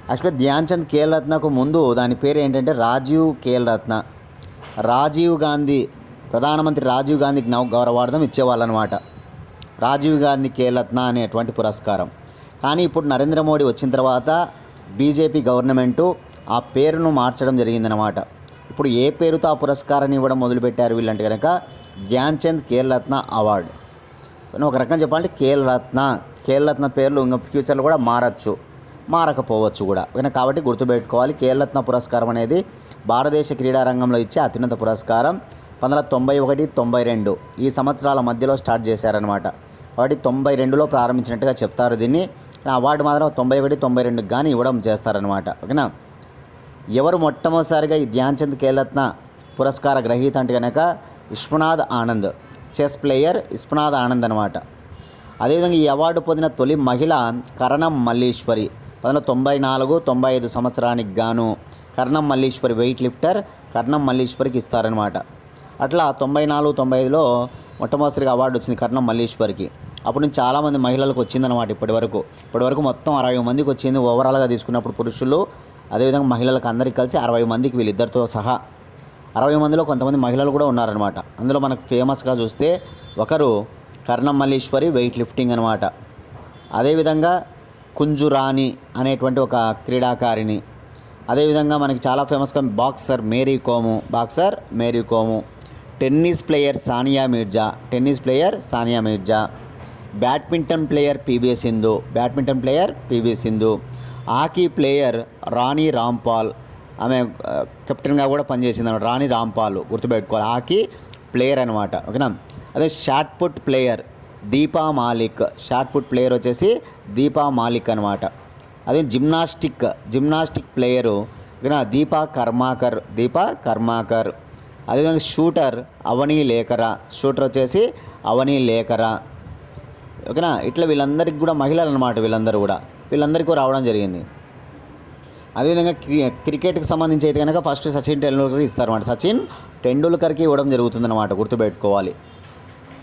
యాక్చువల్గా ధ్యాన్ చంద్ ఖేల్రత్నకు ముందు దాని పేరు ఏంటంటే రాజీవ్ ఖేల్రత్న. రాజీవ్ గాంధీ, ప్రధానమంత్రి రాజీవ్ గాంధీకి గౌరవార్థం ఇచ్చేవాళ్ళనమాట రాజీవ్ గాంధీ ఖేల్రత్న అనేటువంటి పురస్కారం. కానీ ఇప్పుడు నరేంద్ర మోడీ వచ్చిన తర్వాత బీజేపీ గవర్నమెంటు ఆ పేరును మార్చడం జరిగిందనమాట. ఇప్పుడు ఏ పేరుతో ఆ పురస్కారాన్ని ఇవ్వడం మొదలుపెట్టారు వీళ్ళంటే కనుక ధ్యాన్ చంద్ ఖేల్రత్న అవార్డు. ఒక రకంగా చెప్పాలంటే ఖేల్రత్న పేర్లు ఇంకా ఫ్యూచర్లో కూడా మారకపోవచ్చు కూడా. కాబట్టి గుర్తుపెట్టుకోవాలి, ఖేల్రత్న పురస్కారం అనేది భారతదేశ క్రీడారంగంలో ఇచ్చే అత్యున్నత పురస్కారం. 1991, 92 ఈ సంవత్సరాల మధ్యలో స్టార్ట్ చేశారనమాట. కాబట్టి 92లో ప్రారంభించినట్టుగా చెప్తారు దీన్ని. అవార్డు మాత్రం 91, 92 కానీ ఇవ్వడం చేస్తారనమాట. ఓకేనా. ఎవరు మొట్టమొదటిసారిగా ఈ ధ్యాన్ చంద్ ఖేల్రత్న పురస్కార గ్రహీత అంటే కనుక విశ్వనాథ్ ఆనంద్, చెస్ ప్లేయర్ విశ్వనాథ్ ఆనంద్ అనమాట. అదేవిధంగా ఈ అవార్డు పొందిన తొలి మహిళ కరణం మల్లీశ్వరి. 1994, 95 సంవత్సరానికి గాను కరణం మల్లీశ్వరి, వెయిట్ లిఫ్టర్ కరణం మల్లీశ్వరికి ఇస్తారనమాట. అట్లా 94, 95లో మొట్టమొదటిగా అవార్డు వచ్చింది కరణం మల్లీశ్వరికి. అప్పుడు నుంచి చాలామంది మహిళలకు వచ్చిందనమాట. ఇప్పటివరకు మొత్తం 60 మందికి వచ్చింది ఓవరాల్గా తీసుకున్నప్పుడు, పురుషులు అదేవిధంగా మహిళలకు అందరికీ కలిసి 60 మందికి, వీళ్ళిద్దరితో సహా 60 మందిలో కొంతమంది మహిళలు కూడా ఉన్నారనమాట. అందులో మనకు ఫేమస్గా చూస్తే ఒకరు కరణం మల్లీశ్వరి, వెయిట్ లిఫ్టింగ్ అనమాట. అదేవిధంగా కుంజురాణి అనేటువంటి ఒక క్రీడాకారిణి. అదేవిధంగా మనకి చాలా ఫేమస్గా boxer Mary Kom, tennis player Sania Mirza, badminton player PV Sindhu, hockey player Rani Rampal. ఆమె కెప్టెన్గా కూడా పనిచేసింది అనమాట. రాణి రాంపాల్ గుర్తుపెట్టుకోవాలి, హాకీ ప్లేయర్ అనమాట. ఓకేనా. అదే shot put player Deepa player వచ్చేసి దీపా మాలిక్ అనమాట. అదే జిమ్నాస్టిక్ ప్లేయరు దీపా కర్మాకర్. అదేవిధంగా షూటర్ వచ్చేసి అవనీ లేఖరా. ఓకేనా. ఇట్లా వీళ్ళందరికీ కూడా మహిళలు అనమాట. వీళ్ళందరికీ రావడం జరిగింది. అదేవిధంగా క్రికెట్కి సంబంధించి అయితే కనుక ఫస్ట్ సచిన్ టెండూల్కర్కి ఇస్తారన్నమాట. సచిన్ టెండూల్కర్కి ఇవ్వడం జరుగుతుందన్నమాట, గుర్తుపెట్టుకోవాలి.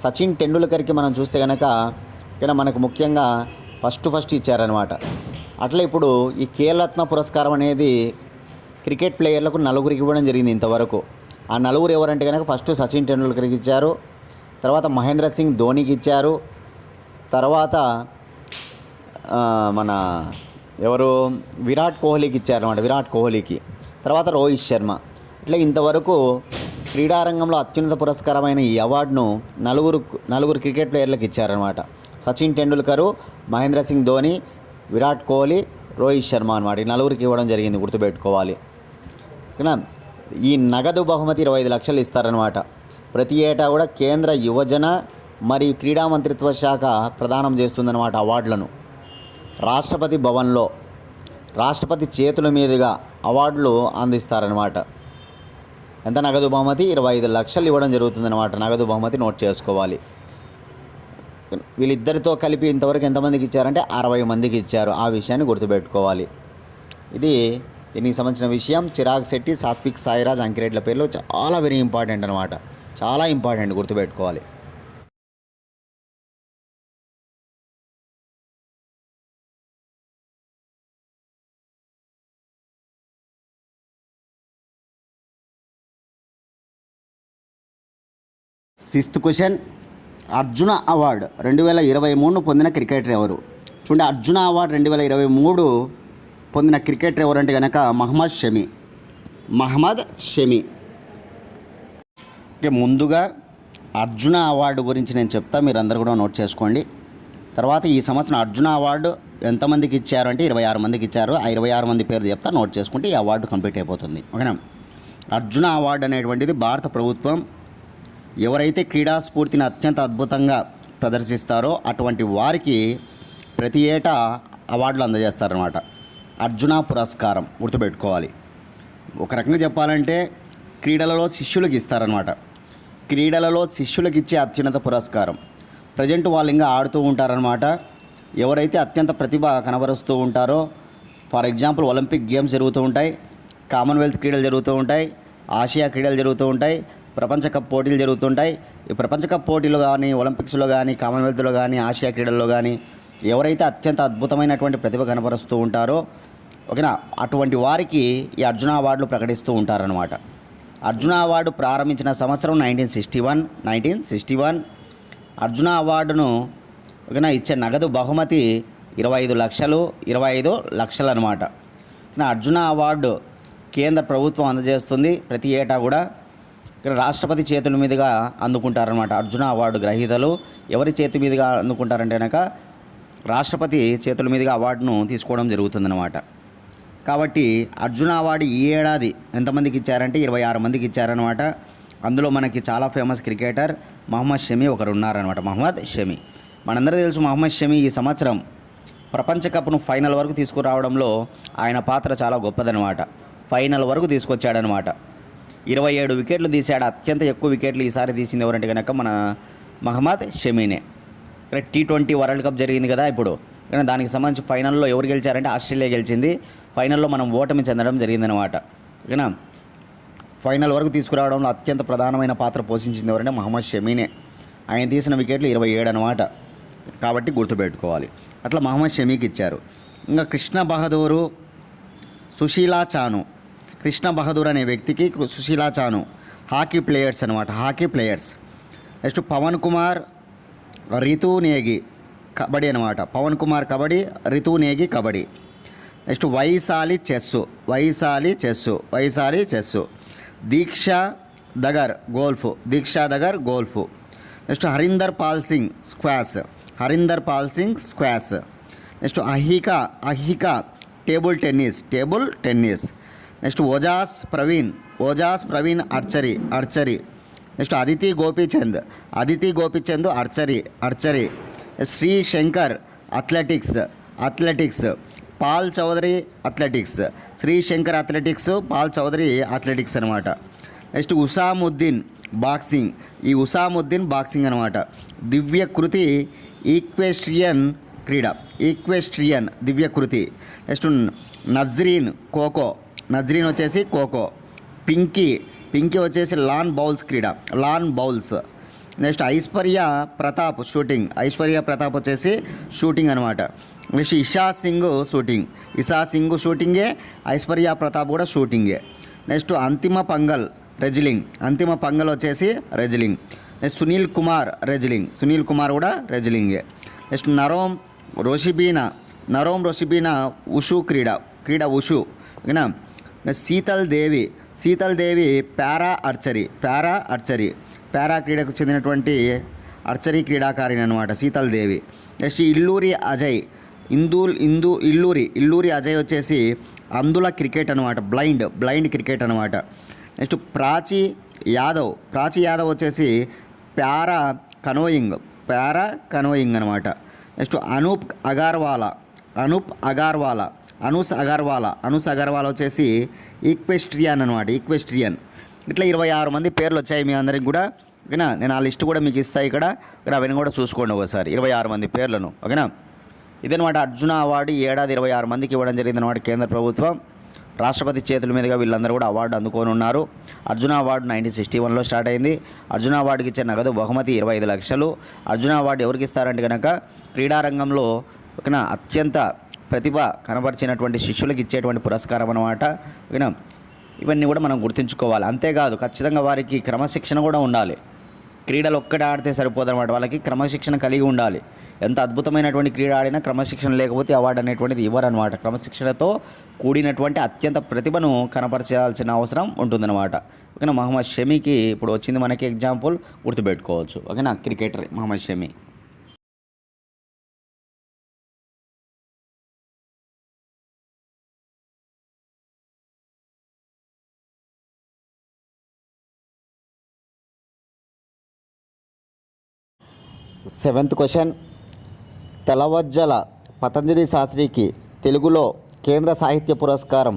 సచిన్ టెండూల్కర్కి మనం చూస్తే కనుక ఇక్కడ మనకు ముఖ్యంగా ఫస్ట్ ఇచ్చారనమాట. అట్లా ఇప్పుడు ఈ ఖేల్రత్న పురస్కారం అనేది క్రికెట్ ప్లేయర్లకు 4గురికి ఇవ్వడం జరిగింది ఇంతవరకు. ఆ 4గురు ఎవరంటే కనుక ఫస్ట్ సచిన్ టెండూల్కర్కి ఇచ్చారు, తర్వాత మహేంద్ర సింగ్ ధోనికి ఇచ్చారు, తర్వాత మన విరాట్ కోహ్లీకి ఇచ్చారన్నమాట. తర్వాత రోహిత్ శర్మ. ఇట్లా ఇంతవరకు క్రీడారంగంలో అత్యున్నత పురస్కారమైన ఈ అవార్డును నలుగురు క్రికెట్ ప్లేయర్లకు ఇచ్చారనమాట. సచిన్ టెండూల్కరు, మహేంద్ర సింగ్ ధోని, విరాట్ కోహ్లీ, రోహిత్ శర్మ అనమాట. ఈ 4గురికి ఇవ్వడం జరిగింది, గుర్తుపెట్టుకోవాలి. ఓకేనా. ఈ నగదు బహుమతి 25 లక్షలు ఇస్తారనమాట. ప్రతి ఏటా కూడా కేంద్ర యువజన మరియు క్రీడా మంత్రిత్వ శాఖ ప్రదానం చేస్తుందన్నమాట అవార్డులను. రాష్ట్రపతి భవన్లో రాష్ట్రపతి చేతుల మీదుగా అవార్డులు అందిస్తారనమాట. ఎంత నగదు బహుమతి? 25 లక్షలు ఇవ్వడం జరుగుతుందన్నమాట. నగదు బహుమతి నోట్ చేసుకోవాలి. వీళ్ళిద్దరితో కలిపి ఇంతవరకు ఎంతమందికి ఇచ్చారంటే 60 మందికి ఇచ్చారు. ఆ విషయాన్ని గుర్తుపెట్టుకోవాలి. దీనికి సంబంధించిన విషయం. చిరాగ్ శెట్టి, సాత్విక్ సాయిరాజ్ అంకిరెడ్ల పేర్లు చాలా వెరీ ఇంపార్టెంట్ అనమాట. చాలా ఇంపార్టెంట్, గుర్తుపెట్టుకోవాలి. సిక్స్త్ క్వశ్చన్, అర్జున అవార్డు 2023 పొందిన క్రికెటర్ ఎవరు? చూడండి, అర్జున అవార్డు 2023 పొందిన క్రికెటర్ ఎవరంటే కనుక మహమ్మద్ షమి. ముందుగా అర్జున అవార్డు గురించి నేను చెప్తా, మీరు అందరు కూడా నోట్ చేసుకోండి. తర్వాత ఈ సంవత్సరం అర్జున అవార్డు ఎంతమందికి ఇచ్చారు అంటే 26 మందికి ఇచ్చారు. ఆ 26 మంది పేర్లు చెప్తా, నోట్ చేసుకుంటే ఈ అవార్డు కంప్లీట్ అయిపోతుంది. ఓకేనా. అర్జున అవార్డు అనేటువంటిది భారత ప్రభుత్వం ఎవరైతే క్రీడా స్ఫూర్తిని అత్యంత అద్భుతంగా ప్రదర్శిస్తారో అటువంటి వారికి ప్రతి ఏటా అవార్డులు అందజేస్తారనమాట. అర్జున పురస్కారం గుర్తుపెట్టుకోవాలి. ఒక రకంగా చెప్పాలంటే క్రీడలలో శిష్యులకు ఇస్తారనమాట. క్రీడలలో శిష్యులకు ఇచ్చే అత్యున్నత పురస్కారం. ప్రజెంట్ వాళ్ళు ఇంకా ఆడుతూ ఉంటారనమాట. ఎవరైతే అత్యంత ప్రతిభ కనబరుస్తూ ఉంటారో, ఫర్ ఎగ్జాంపుల్ ఒలింపిక్ గేమ్స్ జరుగుతూ ఉంటాయి, కామన్వెల్త్ క్రీడలు జరుగుతూ ఉంటాయి, ఆసియా క్రీడలు జరుగుతూ ఉంటాయి, ప్రపంచ కప్ పోటీలు జరుగుతుంటాయి. ఈ ప్రపంచ కప్ పోటీలు కానీ, ఒలింపిక్స్లో కానీ, కామన్వెల్త్లో కానీ, ఆసియా క్రీడల్లో కానీ ఎవరైతే అత్యంత అద్భుతమైన ప్రతిభ కనబరుస్తూ ఉంటారో, ఓకేనా, అటువంటి వారికి ఈ అర్జున అవార్డులు ప్రకటిస్తూ ఉంటారనమాట. అర్జున అవార్డు ప్రారంభించిన సంవత్సరం 1961. అర్జున అవార్డును ఓకేనా ఇచ్చే నగదు బహుమతి 25 లక్షలు అనమాట. అర్జున అవార్డు కేంద్ర ప్రభుత్వం అందజేస్తుంది. ప్రతి ఏటా కూడా ఇక్కడ రాష్ట్రపతి చేతుల మీదుగా అందుకుంటారనమాట. అర్జున అవార్డు గ్రహీతలు ఎవరి చేతి మీదుగా అందుకుంటారంటే కనుక రాష్ట్రపతి చేతుల మీదుగా అవార్డును తీసుకోవడం జరుగుతుందన్నమాట. కాబట్టి అర్జున అవార్డు ఈ ఏడాది ఎంతమందికి ఇచ్చారంటే 26 మందికి ఇచ్చారనమాట. అందులో మనకి చాలా ఫేమస్ క్రికెటర్ మహమ్మద్ షమి ఒకరు ఉన్నారనమాట. మహమ్మద్ షమి మనందరికీ తెలుసు. మహమ్మద్ షమి ఈ సంవత్సరం ప్రపంచ కప్ను ఫైనల్ వరకు తీసుకురావడంలో ఆయన పాత్ర చాలా గొప్పదనమాట. ఫైనల్ వరకు తీసుకొచ్చాడనమాట. 27 వికెట్లు తీశాడు. అత్యంత ఎక్కువ వికెట్లు ఈసారి తీసింది ఎవరంటే కనుక మన మహమ్మద్ షమీనే. ఇక్కడ T20 వరల్డ్ కప్ జరిగింది కదా ఇప్పుడు, కానీ దానికి సంబంధించి ఫైనల్లో ఎవరు గెలిచారంటే ఆస్ట్రేలియా గెలిచింది. ఫైనల్లో మనం ఓటమి చెందడం జరిగిందనమాట. ఓకేనా. ఫైనల్ వరకు తీసుకురావడంలో అత్యంత ప్రధానమైన పాత్ర పోషించింది ఎవరంటే మహమ్మద్ షమీనే. ఆయన తీసిన వికెట్లు 27 అనమాట. కాబట్టి గుర్తుపెట్టుకోవాలి. అట్లా మహమ్మద్ షమీకి ఇచ్చారు. ఇంకా కృష్ణ బహదూరు, సుశీలా చాను. కృష్ణ బహదూర్ అనే వ్యక్తికి సుశీలా చాను హాకీ ప్లేయర్స్ అనమాట. Hockey players. Next Pawan Kumar, Ritu Negi kabaddi అనమాట. Pawan Kumar kabaddi, Ritu Negi kabaddi. Next Vaishali chess. Diksha Dagar golf. Next Harinder Pal Singh squash. Next Ahika table tennis. Next Ojas Pravin archery. Next Aditi Gopichand archery. Sree Shankar athletics. Pal Chaudhary athletics. Sree Shankar athletics, Pal Chaudhary athletics అనమాట. నెక్స్ట్ ఉసాముద్దీన్ బాక్సింగ్ అనమాట. దివ్యకృతి ఈక్వెస్ట్రియన్ దివ్యకృతి. నెక్స్ట్ నజ్రీన్ వచ్చేసి ఖోఖో. పింకీ వచ్చేసి lawn bowls. Next Aishwarya Pratap వచ్చేసి షూటింగ్ అనమాట. నెక్స్ట్ ఇషా సింగ్ షూటింగే, ఐశ్వర్య ప్రతాప్ కూడా షూటింగే. నెక్స్ట్ అంతిమ పంగల్ వచ్చేసి రెజ్లింగ్. నెక్స్ట్ సునీల్ కుమార్ కూడా రెజ్లింగే. నెక్స్ట్ నరోమ్ రోషిబీనా ఉషు క్రీడ ఉషు. ఓకేనా. Next Sheetal Devi para archery. Para క్రీడకు చెందినటువంటి ఆర్చరీ క్రీడాకారిణి అనమాట శీతల్ దేవి. నెక్స్ట్ ఇల్లూరి అజయ్ వచ్చేసి అందుల క్రికెట్ అనమాట. బ్లైండ్ క్రికెట్ అనమాట. నెక్స్ట్ ప్రాచీ యాదవ్ వచ్చేసి పారా కనోయింగ్ అనమాట. నెక్స్ట్ అనూస్ అగర్వాలా వచ్చేసి ఈక్వెస్ట్రియన్ అనమాట. ఇట్లా 26 మంది పేర్లు వచ్చాయి మీ అందరికి కూడా. ఓకేనా. నేను ఆ లిస్ట్ కూడా మీకు ఇస్తాను ఇక్కడ అవన్నీ కూడా చూసుకోండి ఒకసారి. 26 మంది పేర్లను. ఓకేనా. ఇదనమాట అర్జున అవార్డు ఈ ఏడాది 26 మందికి ఇవ్వడం జరిగిందనమాట కేంద్ర ప్రభుత్వం. రాష్ట్రపతి చేతుల మీదుగా వీళ్ళందరూ కూడా అవార్డు అందుకొని ఉన్నారు. అర్జున అవార్డు 1961లో స్టార్ట్ అయింది. అర్జున అవార్డుకి ఇచ్చే నగదు బహుమతి 25 లక్షలు. అర్జున అవార్డు ఎవరికి ఇస్తారంటే కనుక క్రీడారంగంలో ఓకేనా అత్యంత ప్రతిభ కనబరిచినటువంటి శిష్యులకు ఇచ్చేటువంటి పురస్కారం అనమాట. ఓకేనా. ఇవన్నీ కూడా మనం గుర్తుంచుకోవాలి. అంతేకాదు ఖచ్చితంగా వారికి క్రమశిక్షణ కూడా ఉండాలి. క్రీడలు ఒక్కటే ఆడితే సరిపోదన్నమాట. వాళ్ళకి క్రమశిక్షణ కలిగి ఉండాలి. ఎంత అద్భుతమైనటువంటి క్రీడ ఆడినా క్రమశిక్షణ లేకపోతే అవార్డు అనేటువంటిది ఇవ్వరనమాట. క్రమశిక్షణతో కూడినటువంటి అత్యంత ప్రతిభను కనపరచాల్సిన అవసరం ఉంటుందన్నమాట. ఓకేనా. మహమ్మద్ షమీకి ఇప్పుడు వచ్చింది మనకి ఎగ్జాంపుల్ గుర్తుపెట్టుకోవచ్చు. ఓకేనా. Cricketer Mohammed Shami. Seventh question, Telavajjala Patanjali శాస్త్రికి తెలుగులో కేంద్ర సాహిత్య పురస్కారం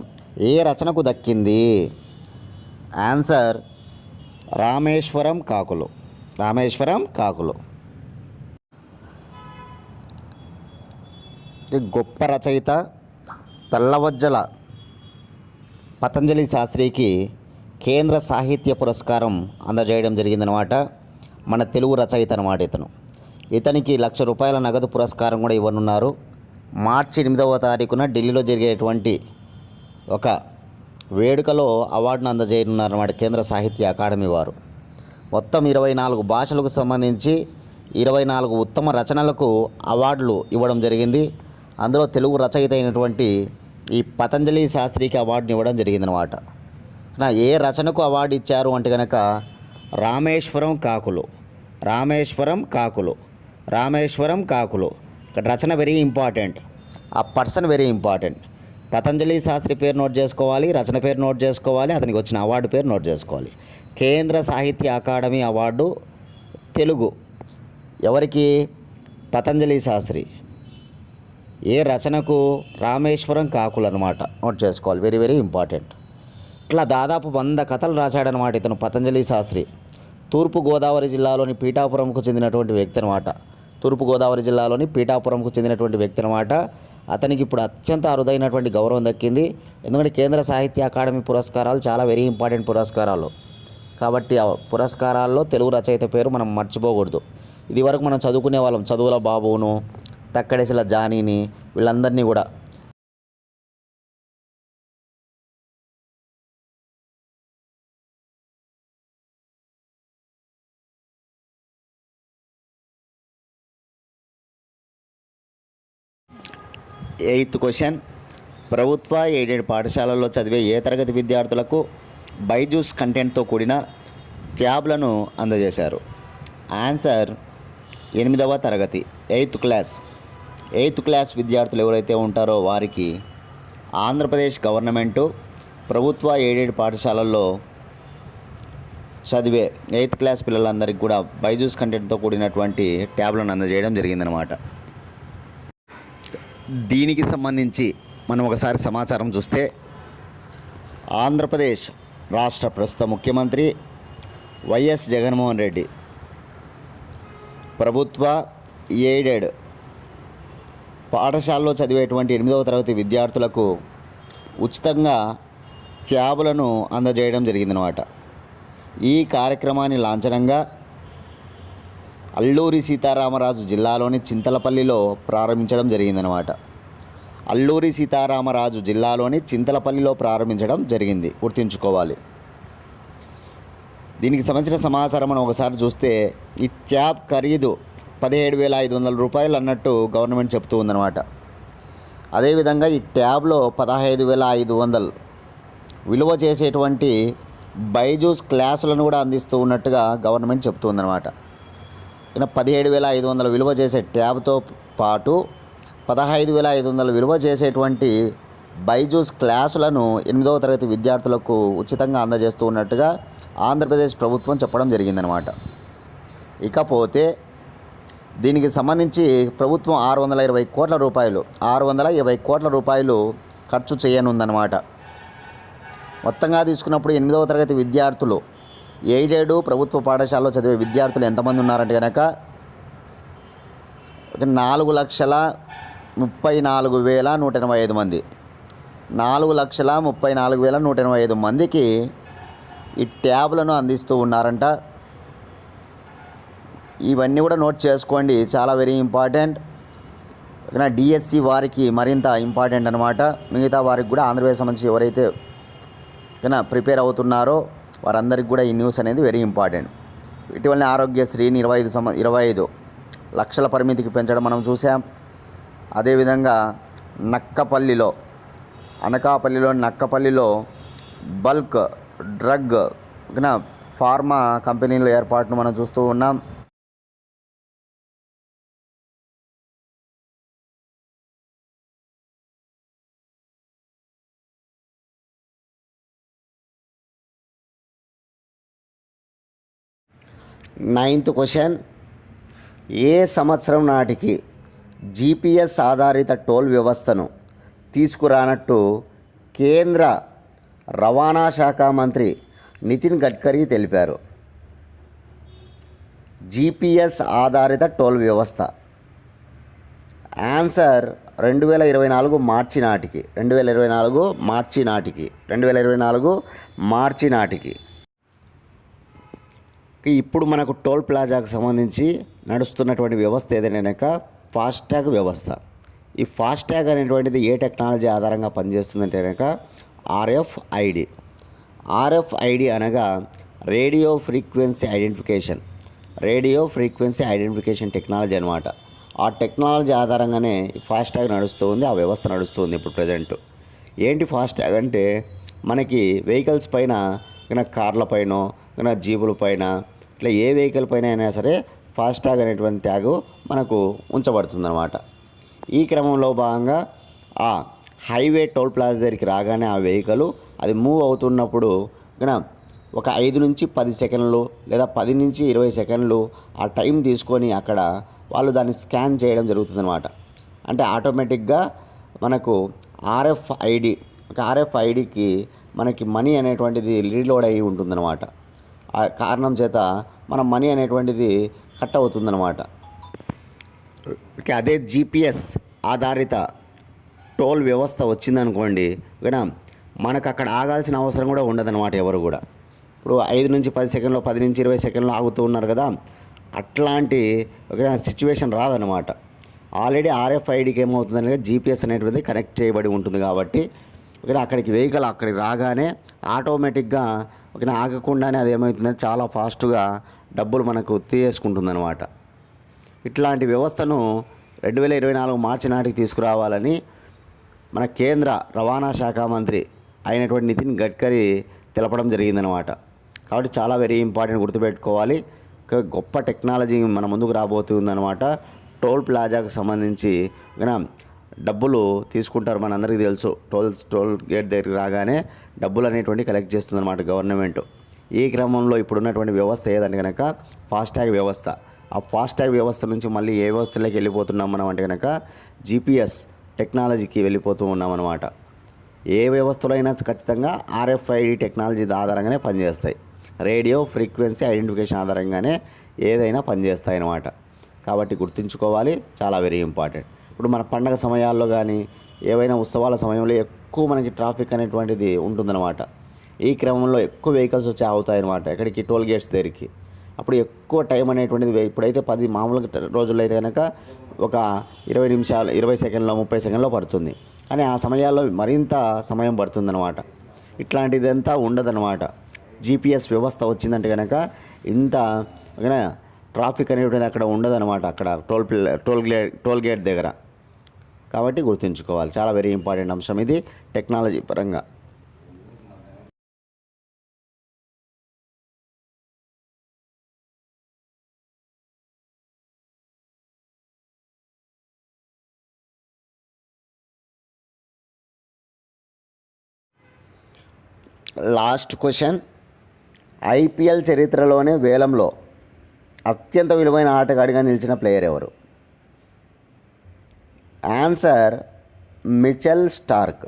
ఏ రచనకు దక్కింది? ఆన్సర్ రామేశ్వరం కాకులు. రామేశ్వరం కాకులు. గొప్ప రచయిత తెల్లవజ్జల పతంజలి శాస్త్రికి కేంద్ర సాహిత్య పురస్కారం అందజేయడం జరిగిందనమాట. మన తెలుగు రచయిత అనమాట ఇతను. ఇతనికి ₹1,00,000 నగదు పురస్కారం కూడా ఇవ్వనున్నారు. మార్చి 8వ తారీఖున ఢిల్లీలో జరిగేటువంటి ఒక వేడుకలో అవార్డును అందజేయనున్నారన్నమాట కేంద్ర సాహిత్య అకాడమీ వారు. మొత్తం 24 భాషలకు సంబంధించి 24 ఉత్తమ రచనలకు అవార్డులు ఇవ్వడం జరిగింది. అందులో తెలుగు రచయిత అయినటువంటి ఈ పతంజలి శాస్త్రికి అవార్డుని ఇవ్వడం జరిగిందనమాట. ఏ రచనకు అవార్డు ఇచ్చారు అంటే కనుక రామేశ్వరం కాకులు. రామేశ్వరం కాకులు. రామేశ్వరం కాకులు. ఇక్కడ రచన వెరీ ఇంపార్టెంట్, ఆ person very important. Patanjali Sastry పేరు నోట్ చేసుకోవాలి, రచన పేరు నోట్ చేసుకోవాలి, అతనికి వచ్చిన అవార్డు పేరు నోట్ చేసుకోవాలి. కేంద్ర సాహిత్య అకాడమీ అవార్డు తెలుగు ఎవరికి? పతంజలి శాస్త్రి. ఏ రచనకు? రామేశ్వరం కాకులు అనమాట. నోట్ చేసుకోవాలి, వెరీ వెరీ ఇంపార్టెంట్. ఇట్లా దాదాపు 100 కథలు రాశాడనమాట ఇతను పతంజలి శాస్త్రి. తూర్పుగోదావరి జిల్లాలోని పీఠాపురంకు చెందినటువంటి వ్యక్తి అనమాట. తూర్పుగోదావరి జిల్లాలోని పీఠాపురంకు చెందినటువంటి వ్యక్తి అనమాట. అతనికి ఇప్పుడు అత్యంత అరుదైనటువంటి గౌరవం దక్కింది. ఎందుకంటే కేంద్ర సాహిత్య అకాడమీ పురస్కారాలు చాలా వెరీ ఇంపార్టెంట్ పురస్కారాలు కాబట్టి ఆ పురస్కారాల్లో తెలుగు రచయిత పేరు మనం మర్చిపోకూడదు. ఇది వరకు మనం చదువుకునే వాళ్ళం, చదువుల బాబును, తక్కడేసిల జానీని, వీళ్ళందరినీ కూడా. ఎయిత్ క్వశ్చన్, ప్రభుత్వ ఎయిడెడ్ పాఠశాలల్లో చదివే ఏ తరగతి విద్యార్థులకు బైజూస్ కంటెంట్తో కూడిన ట్యాబ్లను అందజేశారు? ఆన్సర్ 8వ తరగతి, 8th క్లాస్. 8th క్లాస్ విద్యార్థులు ఎవరైతే ఉంటారో వారికి ఆంధ్రప్రదేశ్ గవర్నమెంటు ప్రభుత్వ ఎయిడెడ్ పాఠశాలల్లో చదివే 8th క్లాస్ పిల్లలందరికీ కూడా బైజూస్ కంటెంట్తో కూడినటువంటి ట్యాబ్లను అందజేయడం జరిగిందనమాట. దీనికి సంబంధించి మనం ఒకసారి సమాచారం చూస్తే, ఆంధ్రప్రదేశ్ రాష్ట్ర ప్రస్తుత ముఖ్యమంత్రి వైఎస్ జగన్మోహన్ రెడ్డి ప్రభుత్వ ఎయిడెడ్ పాఠశాలలో చదివేటువంటి 8వ తరగతి విద్యార్థులకు ఉచితంగా ట్యాబులను అందజేయడం జరిగిందనమాట. ఈ కార్యక్రమాన్ని లాంఛనంగా అల్లూరి సీతారామరాజు జిల్లాలోని చింతలపల్లిలో ప్రారంభించడం జరిగిందనమాట. అల్లూరి సీతారామరాజు జిల్లాలోని చింతలపల్లిలో ప్రారంభించడం జరిగింది, గుర్తుంచుకోవాలి. దీనికి సంబంధించిన సమాచారం మనం ఒకసారి చూస్తే, ఈ ట్యాబ్ ఖరీదు ₹17,500 అన్నట్టు గవర్నమెంట్ చెప్తూ ఉందన్నమాట. అదేవిధంగా ఈ ట్యాబ్లో 15,500 విలువ చేసేటువంటి బైజూస్ క్లాసులను కూడా అందిస్తూ ఉన్నట్టుగా గవర్నమెంట్ చెప్తూ ఉందన్నమాట. 17,500 విలువ చేసే ట్యాబ్తో పాటు 15,500 విలువ చేసేటువంటి బైజూస్ క్లాసులను 8వ తరగతి విద్యార్థులకు ఉచితంగా అందజేస్తూ ఉన్నట్టుగా ఆంధ్రప్రదేశ్ ప్రభుత్వం చెప్పడం జరిగిందనమాట. ఇకపోతే దీనికి సంబంధించి ప్రభుత్వం ₹620 కోట్ల ఖర్చు చేయనుందన్నమాట. మొత్తంగా తీసుకున్నప్పుడు 8వ తరగతి విద్యార్థులు ఎయిడెడ్ ప్రభుత్వ పాఠశాలలో చదివే విద్యార్థులు ఎంతమంది ఉన్నారంటే కనుక 4,34,185 మంది. 4,34,185 మందికి ఈ ట్యాబ్లను అందిస్తూ ఉన్నారంట. ఇవన్నీ కూడా నోట్ చేసుకోండి, చాలా వెరీ ఇంపార్టెంట్. డిఎస్సి వారికి మరింత ఇంపార్టెంట్ అనమాట. మిగతా వారికి కూడా ఆంధ్రప్రదేశ్ సంబంధించి ఎవరైతే ప్రిపేర్ అవుతున్నారో వారందరికీ కూడా ఈ న్యూస్ అనేది వెరీ ఇంపార్టెంట్. ఇటీవలనే ఆరోగ్యశ్రీని 25 లక్షల పరిమితికి పెంచడం మనం చూసాం. అదేవిధంగా అనకాపల్లిలో బల్క్ డ్రగ్ ఫార్మా కంపెనీల ఏర్పాటును మనం చూస్తూ ఉన్నాం. నైన్త్ క్వశ్చన్, ఏ సంవత్సరం నాటికి జీపీఎస్ ఆధారిత టోల్ వ్యవస్థను తీసుకురానట్టు కేంద్ర రవాణా శాఖ మంత్రి నితిన్ గడ్కరీ తెలిపారు? జీపీఎస్ ఆధారిత టోల్ వ్యవస్థ ఆన్సర్ 2024 మార్చి నాటికి. 2024 మార్చి నాటికి. ఇప్పుడు మనకు టోల్ ప్లాజాకు సంబంధించి నడుస్తున్నటువంటి వ్యవస్థ ఏదైనా ఫాస్టాగ్ వ్యవస్థ. ఈ ఫాస్టాగ్ అనేటువంటిది ఏ టెక్నాలజీ ఆధారంగా పనిచేస్తుందంటే కనుక ఆర్ఎఫ్ఐడి అనగా రేడియో ఫ్రీక్వెన్సీ ఐడెంటిఫికేషన్ టెక్నాలజీ అనమాట. ఆ టెక్నాలజీ ఆధారంగానే ఫాస్టాగ్ నడుస్తుంది, ఆ వ్యవస్థ నడుస్తుంది ఇప్పుడు ప్రజెంట్. ఏంటి ఫాస్టాగ్ అంటే మనకి వెహికల్స్ పైన కార్ల పైన జీపుల పైన ఇట్లా ఏ వెహికల్ పైన అయినా సరే ఫాస్టాగ్ అనేటువంటి ట్యాగు మనకు ఉంచబడుతుంది అనమాట. ఈ క్రమంలో భాగంగా ఆ హైవే టోల్ ప్లాజా దగ్గరికి రాగానే ఆ వెహికల్ అది మూవ్ అవుతున్నప్పుడు ఒక 5 నుంచి 10 సెకండ్లు లేదా 10 నుంచి 20 సెకండ్లు ఆ టైం తీసుకొని అక్కడ వాళ్ళు దాన్ని స్కాన్ చేయడం జరుగుతుందన్నమాట. అంటే ఆటోమేటిక్గా మనకు ఆర్ఎఫ్ఐడికి మనకి మనీ అనేటువంటిది రీలోడ్ అయ్యి ఉంటుందన్నమాట. ఆ కారణం చేత మన మనీ అనేటువంటిది కట్ అవుతుందన్నమాట. అదే జీపీఎస్ ఆధారిత టోల్ వ్యవస్థ వచ్చిందనుకోండి మనకు అక్కడ ఆగాల్సిన అవసరం కూడా ఉండదన్నమాట. ఎవరు కూడా ఇప్పుడు 5 నుంచి 10 సెకండ్లు 10 నుంచి 20 సెకండ్లు ఆగుతూ ఉన్నారు కదా, అట్లాంటి సిచ్యువేషన్ రాదన్నమాట. ఆల్రెడీ ఆర్ఎఫ్ఐడికి ఏమవుతుందంటే జీపీఎస్ అనేటువంటిది కనెక్ట్ చేయబడి ఉంటుంది కాబట్టి అక్కడికి వెహికల్ అక్కడికి రాగానే ఆటోమేటిక్గా ఆగకుండానే అది ఏమవుతుందంటే చాలా ఫాస్ట్గా డబ్బులు మనకు తీసేసుకుంటుందన్నమాట. ఇట్లాంటి వ్యవస్థను 2024 మార్చి నాటికి తీసుకురావాలని మన కేంద్ర రవాణా శాఖ మంత్రి అయినటువంటి నితిన్ గడ్కరీ తెలపడం జరిగిందనమాట. కాబట్టి చాలా వెరీ ఇంపార్టెంట్, గుర్తుపెట్టుకోవాలి. గొప్ప టెక్నాలజీ మన ముందుకు రాబోతుందన్నమాట. టోల్ ప్లాజాకు సంబంధించి డబ్బులు తీసుకుంటారు, మనందరికీ తెలుసు. టోల్ గేట్ దగ్గరికి రాగానే డబ్బులు అనేటువంటి కలెక్ట్ చేస్తుందన్నమాట గవర్నమెంట్. ఈ క్రమంలో ఇప్పుడున్నటువంటి వ్యవస్థ ఏదంటే కనుక ఫాస్టాగ్ వ్యవస్థ. ఆ ఫాస్టాగ్ వ్యవస్థ నుంచి మళ్ళీ ఏ వ్యవస్థలోకి వెళ్ళిపోతున్నాం మనం అంటే కనుక జీపీఎస్ టెక్నాలజీకి వెళ్ళిపోతూ ఉన్నామన్నమాట. ఏ వ్యవస్థలో అయినా ఖచ్చితంగా ఆర్ఎఫ్ఐడి టెక్నాలజీ ఆధారంగానే పనిచేస్తాయి. రేడియో ఫ్రీక్వెన్సీ ఐడెంటిఫికేషన్ ఆధారంగానే ఏదైనా పనిచేస్తాయి అన్నమాట. కాబట్టి గుర్తుంచుకోవాలి, చాలా వెరీ ఇంపార్టెంట్. ఇప్పుడు మన పండగ సమయాల్లో కానీ ఏవైనా ఉత్సవాల సమయంలో ఎక్కువ మనకి ట్రాఫిక్ అనేటువంటిది ఉంటుందన్నమాట. ఈ క్రమంలో ఎక్కువ వెహికల్స్ వచ్చి ఆగుతాయన్నమాట ఎక్కడికి, టోల్ గేట్స్ దగ్గరికి. అప్పుడు ఎక్కువ టైం అనేటువంటిది ఇప్పుడైతే 10 మామూలుగా రోజుల్లో అయితే కనుక ఒక 20 నిమిషాలు 20 సెకండ్లో 30 సెకండ్లో పడుతుంది. కానీ ఆ సమయాల్లో మరింత సమయం పడుతుందన్నమాట. ఇట్లాంటిదంతా ఉండదన్నమాట. జీపీఎస్ వ్యవస్థ వచ్చిందంటే కనుక ఇంత ట్రాఫిక్ అనేటువంటిది అక్కడ ఉండదన్నమాట, అక్కడ టోల్ గేట్ దగ్గర. కాబట్టి గుర్తుంచుకోవాలి, చాలా వెరీ ఇంపార్టెంట్ అంశం ఇది టెక్నాలజీ పరంగా. లాస్ట్ క్వశ్చన్, ఐపీఎల్ చరిత్రలోనే వేలంలో అత్యంత విలువైన ఆటగాడిగా నిలిచిన ప్లేయర్ ఎవరు? Answer Mitchell Starc.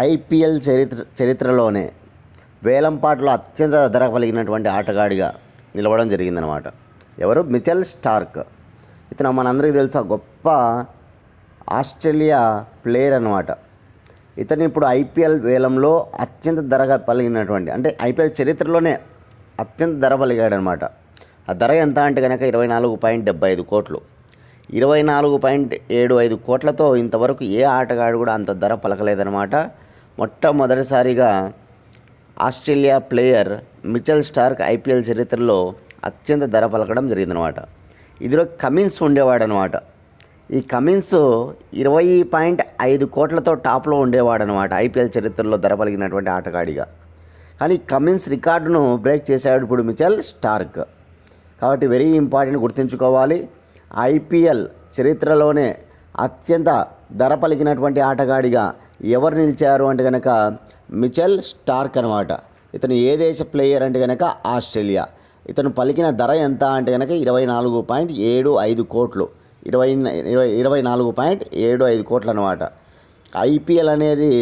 ఐపీఎల్ చరిత్రలోనే వేలంపాట్లో అత్యంత ధర కలిగినటువంటి ఆటగాడిగా నిలవడం జరిగిందనమాట. ఎవరు? Mitchell Starc. ఇతను మనందరికీ తెలుసా, గొప్ప ఆస్ట్రేలియా ప్లేయర్ అనమాట. ఇతను ఇప్పుడు ఐపీఎల్ వేలంలో అత్యంత ధర పలిగినటువంటి, అంటే ఐపీఎల్ చరిత్రలోనే అత్యంత ధర పలిగాడనమాట. ఆ ధర ఎంత అంటే కనుక 24.75 కోట్లు. 24.75 కోట్లతో ఇంతవరకు ఏ ఆటగాడు కూడా అంత ధర పలకలేదనమాట. మొట్టమొదటిసారిగా Australia player Mitchell Starc IPL చరిత్రలో అత్యంత ధర పలకడం జరిగిందనమాట. ఇందులో కమిన్స్ ఉండేవాడనమాట. ఈ కమిన్స్ 20.5 కోట్లతో టాప్లో ఉండేవాడనమాట ఐపీఎల్ చరిత్రలో ధర పలిగినటువంటి ఆటగాడిగా. కానీ కమిన్స్ రికార్డును బ్రేక్ చేశాడు ఇప్పుడు మిచెల్ స్టార్క్. కాబట్టి వెరీ ఇంపార్టెంట్, గుర్తుంచుకోవాలి. ఐపీఎల్ చరిత్రలోనే అత్యంత ధర పలికినటువంటి ఆటగాడిగా ఎవరు నిలిచారు అంటే కనుక మిచెల్ స్టార్క్ అనమాట. ఇతను ఏ దేశ ప్లేయర్ అంటే కనుక ఆస్ట్రేలియా. ఇతను పలికిన ధర ఎంత అంటే కనుక 24.75 కోట్లు. 24.75 కోట్లు అనమాట. ఐపీఎల్ అనేది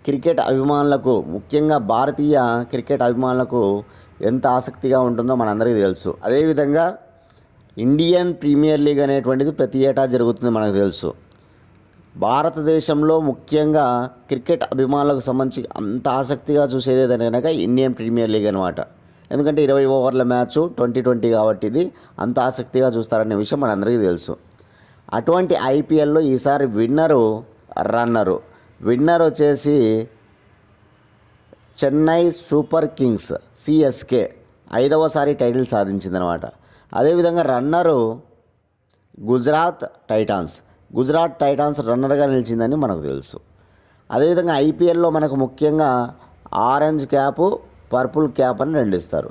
క్రికెట్ అభిమానులకు, ముఖ్యంగా భారతీయ క్రికెట్ అభిమానులకు ఎంత ఆసక్తిగా ఉంటుందో మనందరికీ తెలుసు. అదేవిధంగా ఇండియన్ ప్రీమియర్ లీగ్ అనేటువంటిది ప్రతి ఏటా జరుగుతుంది, మనకు తెలుసు. భారతదేశంలో ముఖ్యంగా క్రికెట్ అభిమానులకు సంబంధించి అంత ఆసక్తిగా చూసేది ఏదంటే కనుక ఇండియన్ ప్రీమియర్ లీగ్ అనమాట. ఎందుకంటే 20 ఓవర్ల మ్యాచ్ 2020 కాబట్టి ఇది అంత ఆసక్తిగా చూస్తారనే విషయం మనందరికీ తెలుసు. అటువంటి ఐపీఎల్లో ఈసారి రన్నరు వచ్చేసి చెన్నై సూపర్ కింగ్స్ సిఎస్కే 5వసారి టైటిల్ సాధించిందనమాట. అదేవిధంగా రన్నరు గుజరాత్ టైటాన్స్ రన్నర్గా నిలిచిందని మనకు తెలుసు. అదేవిధంగా ఐపీఎల్లో మనకు ముఖ్యంగా ఆరెంజ్ క్యాప్, పర్పుల్ క్యాప్ అని రెండు ఇస్తారు.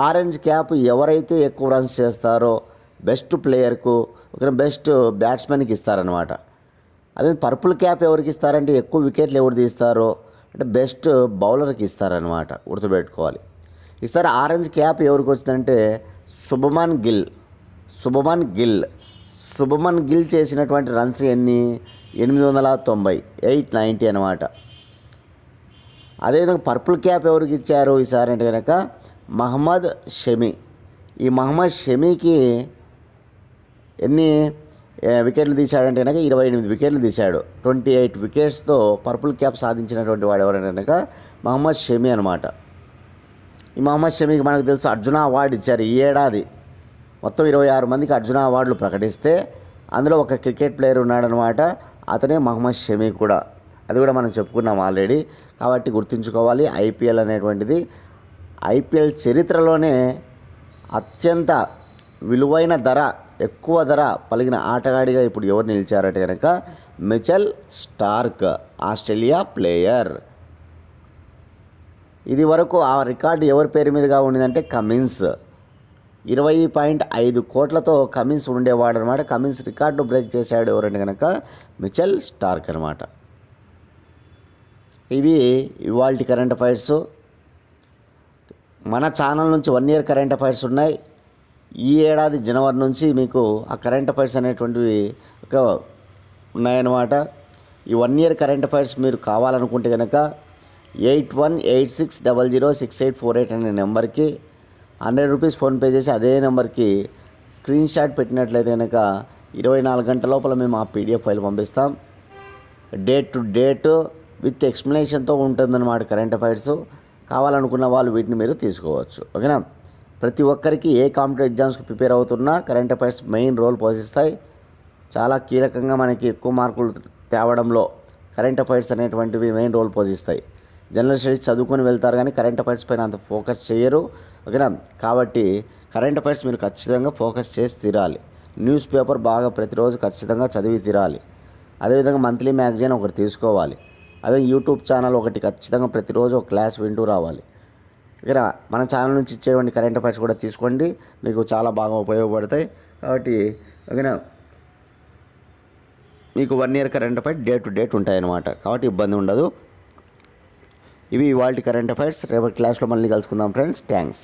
ఆరెంజ్ క్యాప్ ఎవరైతే ఎక్కువ రన్స్ చేస్తారో బెస్ట్ ప్లేయర్కు, ఒక బెస్ట్ బ్యాట్స్మెన్కి ఇస్తారనమాట. అదే పర్పుల్ క్యాప్ ఎవరికి ఇస్తారంటే ఎక్కువ వికెట్లు ఎవరు తీస్తారో అంటే బెస్ట్ బౌలర్కి ఇస్తారనమాట, గుర్తుపెట్టుకోవాలి. ఈసారి ఆరెంజ్ క్యాప్ ఎవరికి వచ్చిందంటే శుభమన్ గిల్ చేసినటువంటి రన్స్ ఎన్ని 890 అనమాట. అదేవిధంగా పర్పుల్ క్యాప్ ఎవరికి ఇచ్చారు ఈసారి అంటే కనుక మహమ్మద్ షమి. ఈ మహమ్మద్ షమీకి ఎన్ని వికెట్లు తీశాడంటే కనుక 28 వికెట్లు తీశాడు. 28 వికెట్స్తో పర్పుల్ క్యాప్ సాధించినటువంటి వాడు ఎవరంటే కనుక మహమ్మద్ షమి అనమాట. ఈ మహమ్మద్ షమీకి మనకు తెలుసు అర్జున అవార్డు ఇచ్చారు ఈ ఏడాది. మొత్తం 26 మందికి అర్జున అవార్డులు ప్రకటిస్తే అందులో ఒక క్రికెట్ ప్లేయర్ ఉన్నాడనమాట, అతనే మహమ్మద్ షమి కూడా. అది కూడా మనం చెప్పుకున్నాం ఆల్రెడీ. కాబట్టి గుర్తుంచుకోవాలి, ఐపీఎల్ అనేటువంటిది ఐపీఎల్ చరిత్రలోనే అత్యంత విలువైన ధర, ఎక్కువ ధర పలిగిన ఆటగాడిగా ఇప్పుడు ఎవరు నిలిచారంటే కనుక మిచెల్ స్టార్క్, ఆస్ట్రేలియా ప్లేయర్. ఇది వరకు ఆ రికార్డు ఎవరి పేరు మీదుగా ఉండిందంటే కమిన్స్. 20.5 కోట్లతో కమిన్స్ ఉండేవాడు అనమాట. కమిన్స్ రికార్డు బ్రేక్ చేశాడు ఎవరంటే కనుక మిచెల్ స్టార్క్ అనమాట. ఇవి ఇవాల్టి కరెంట్ అఫైర్స్. మన ఛానల్ నుంచి 1 ఇయర్ కరెంట్ అఫైర్స్ ఉన్నాయి. ఈ ఏడాది జనవరి నుంచి మీకు ఆ కరెంట్ అఫైర్స్ అనేటువంటివి ఉన్నాయన్నమాట. ఈ 1 ఇయర్ కరెంట్ అఫైర్స్ మీరు కావాలనుకుంటే కనుక 8186006848 అనే నెంబర్కి 100 రూపీస్ ఫోన్పే చేసి అదే నెంబర్కి స్క్రీన్ షాట్ పెట్టినట్లయితే కనుక 24 గంటల లోపల మేము ఆ పీడిఎఫ్ ఫైల్ పంపిస్తాం. డేట్ టు డేట్ విత్ ఎక్స్ప్లెనేషన్తో ఉంటుందన్నమాట కరెంట్ అఫైర్స్. కావాలనుకున్న వాళ్ళు వీటిని మీరు తీసుకోవచ్చు, ఓకేనా. ప్రతి ఒక్కరికి ఏ కాంపిటేటివ్ ఎగ్జామ్స్కి ప్రిపేర్ అవుతున్నా కరెంట్ అఫైర్స్ మెయిన్ రోల్ పోషిస్తాయి. చాలా కీలకంగా మనకి ఎక్కువ మార్కులు తేవడంలో కరెంట్ అఫైర్స్ అనేటువంటివి మెయిన్ రోల్ పోషిస్తాయి. జనరల్ స్టడీస్ చదువుకొని వెళ్తారు కానీ కరెంట్ అఫైర్స్ పైన అంత ఫోకస్ చేయరు, ఓకేనా. కాబట్టి కరెంట్ అఫైర్స్ మీరు ఖచ్చితంగా ఫోకస్ చేసి తీరాలి. న్యూస్ పేపర్ బాగా ప్రతిరోజు ఖచ్చితంగా చదివి తీరాలి. అదేవిధంగా మంత్లీ మ్యాగజైన్ ఒకటి తీసుకోవాలి. అదే యూట్యూబ్ ఛానల్ ఒకటి ఖచ్చితంగా ప్రతిరోజు ఒక క్లాస్ వింటూ రావాలి, ఓకేనా. మన ఛానల్ నుంచి ఇచ్చేటువంటి కరెంట్ అఫైర్స్ కూడా తీసుకోండి, మీకు చాలా బాగా ఉపయోగపడతాయి. కాబట్టి ఓకేనా, మీకు 1 year current affairs day to date ఉంటాయన్నమాట. కాబట్టి ఇబ్బంది ఉండదు. ఇవి ఇవాల్టి కరెంట్ అఫైర్స్. రేపటి క్లాస్లో మళ్ళీ కలుసుకుందాం ఫ్రెండ్స్. థ్యాంక్స్.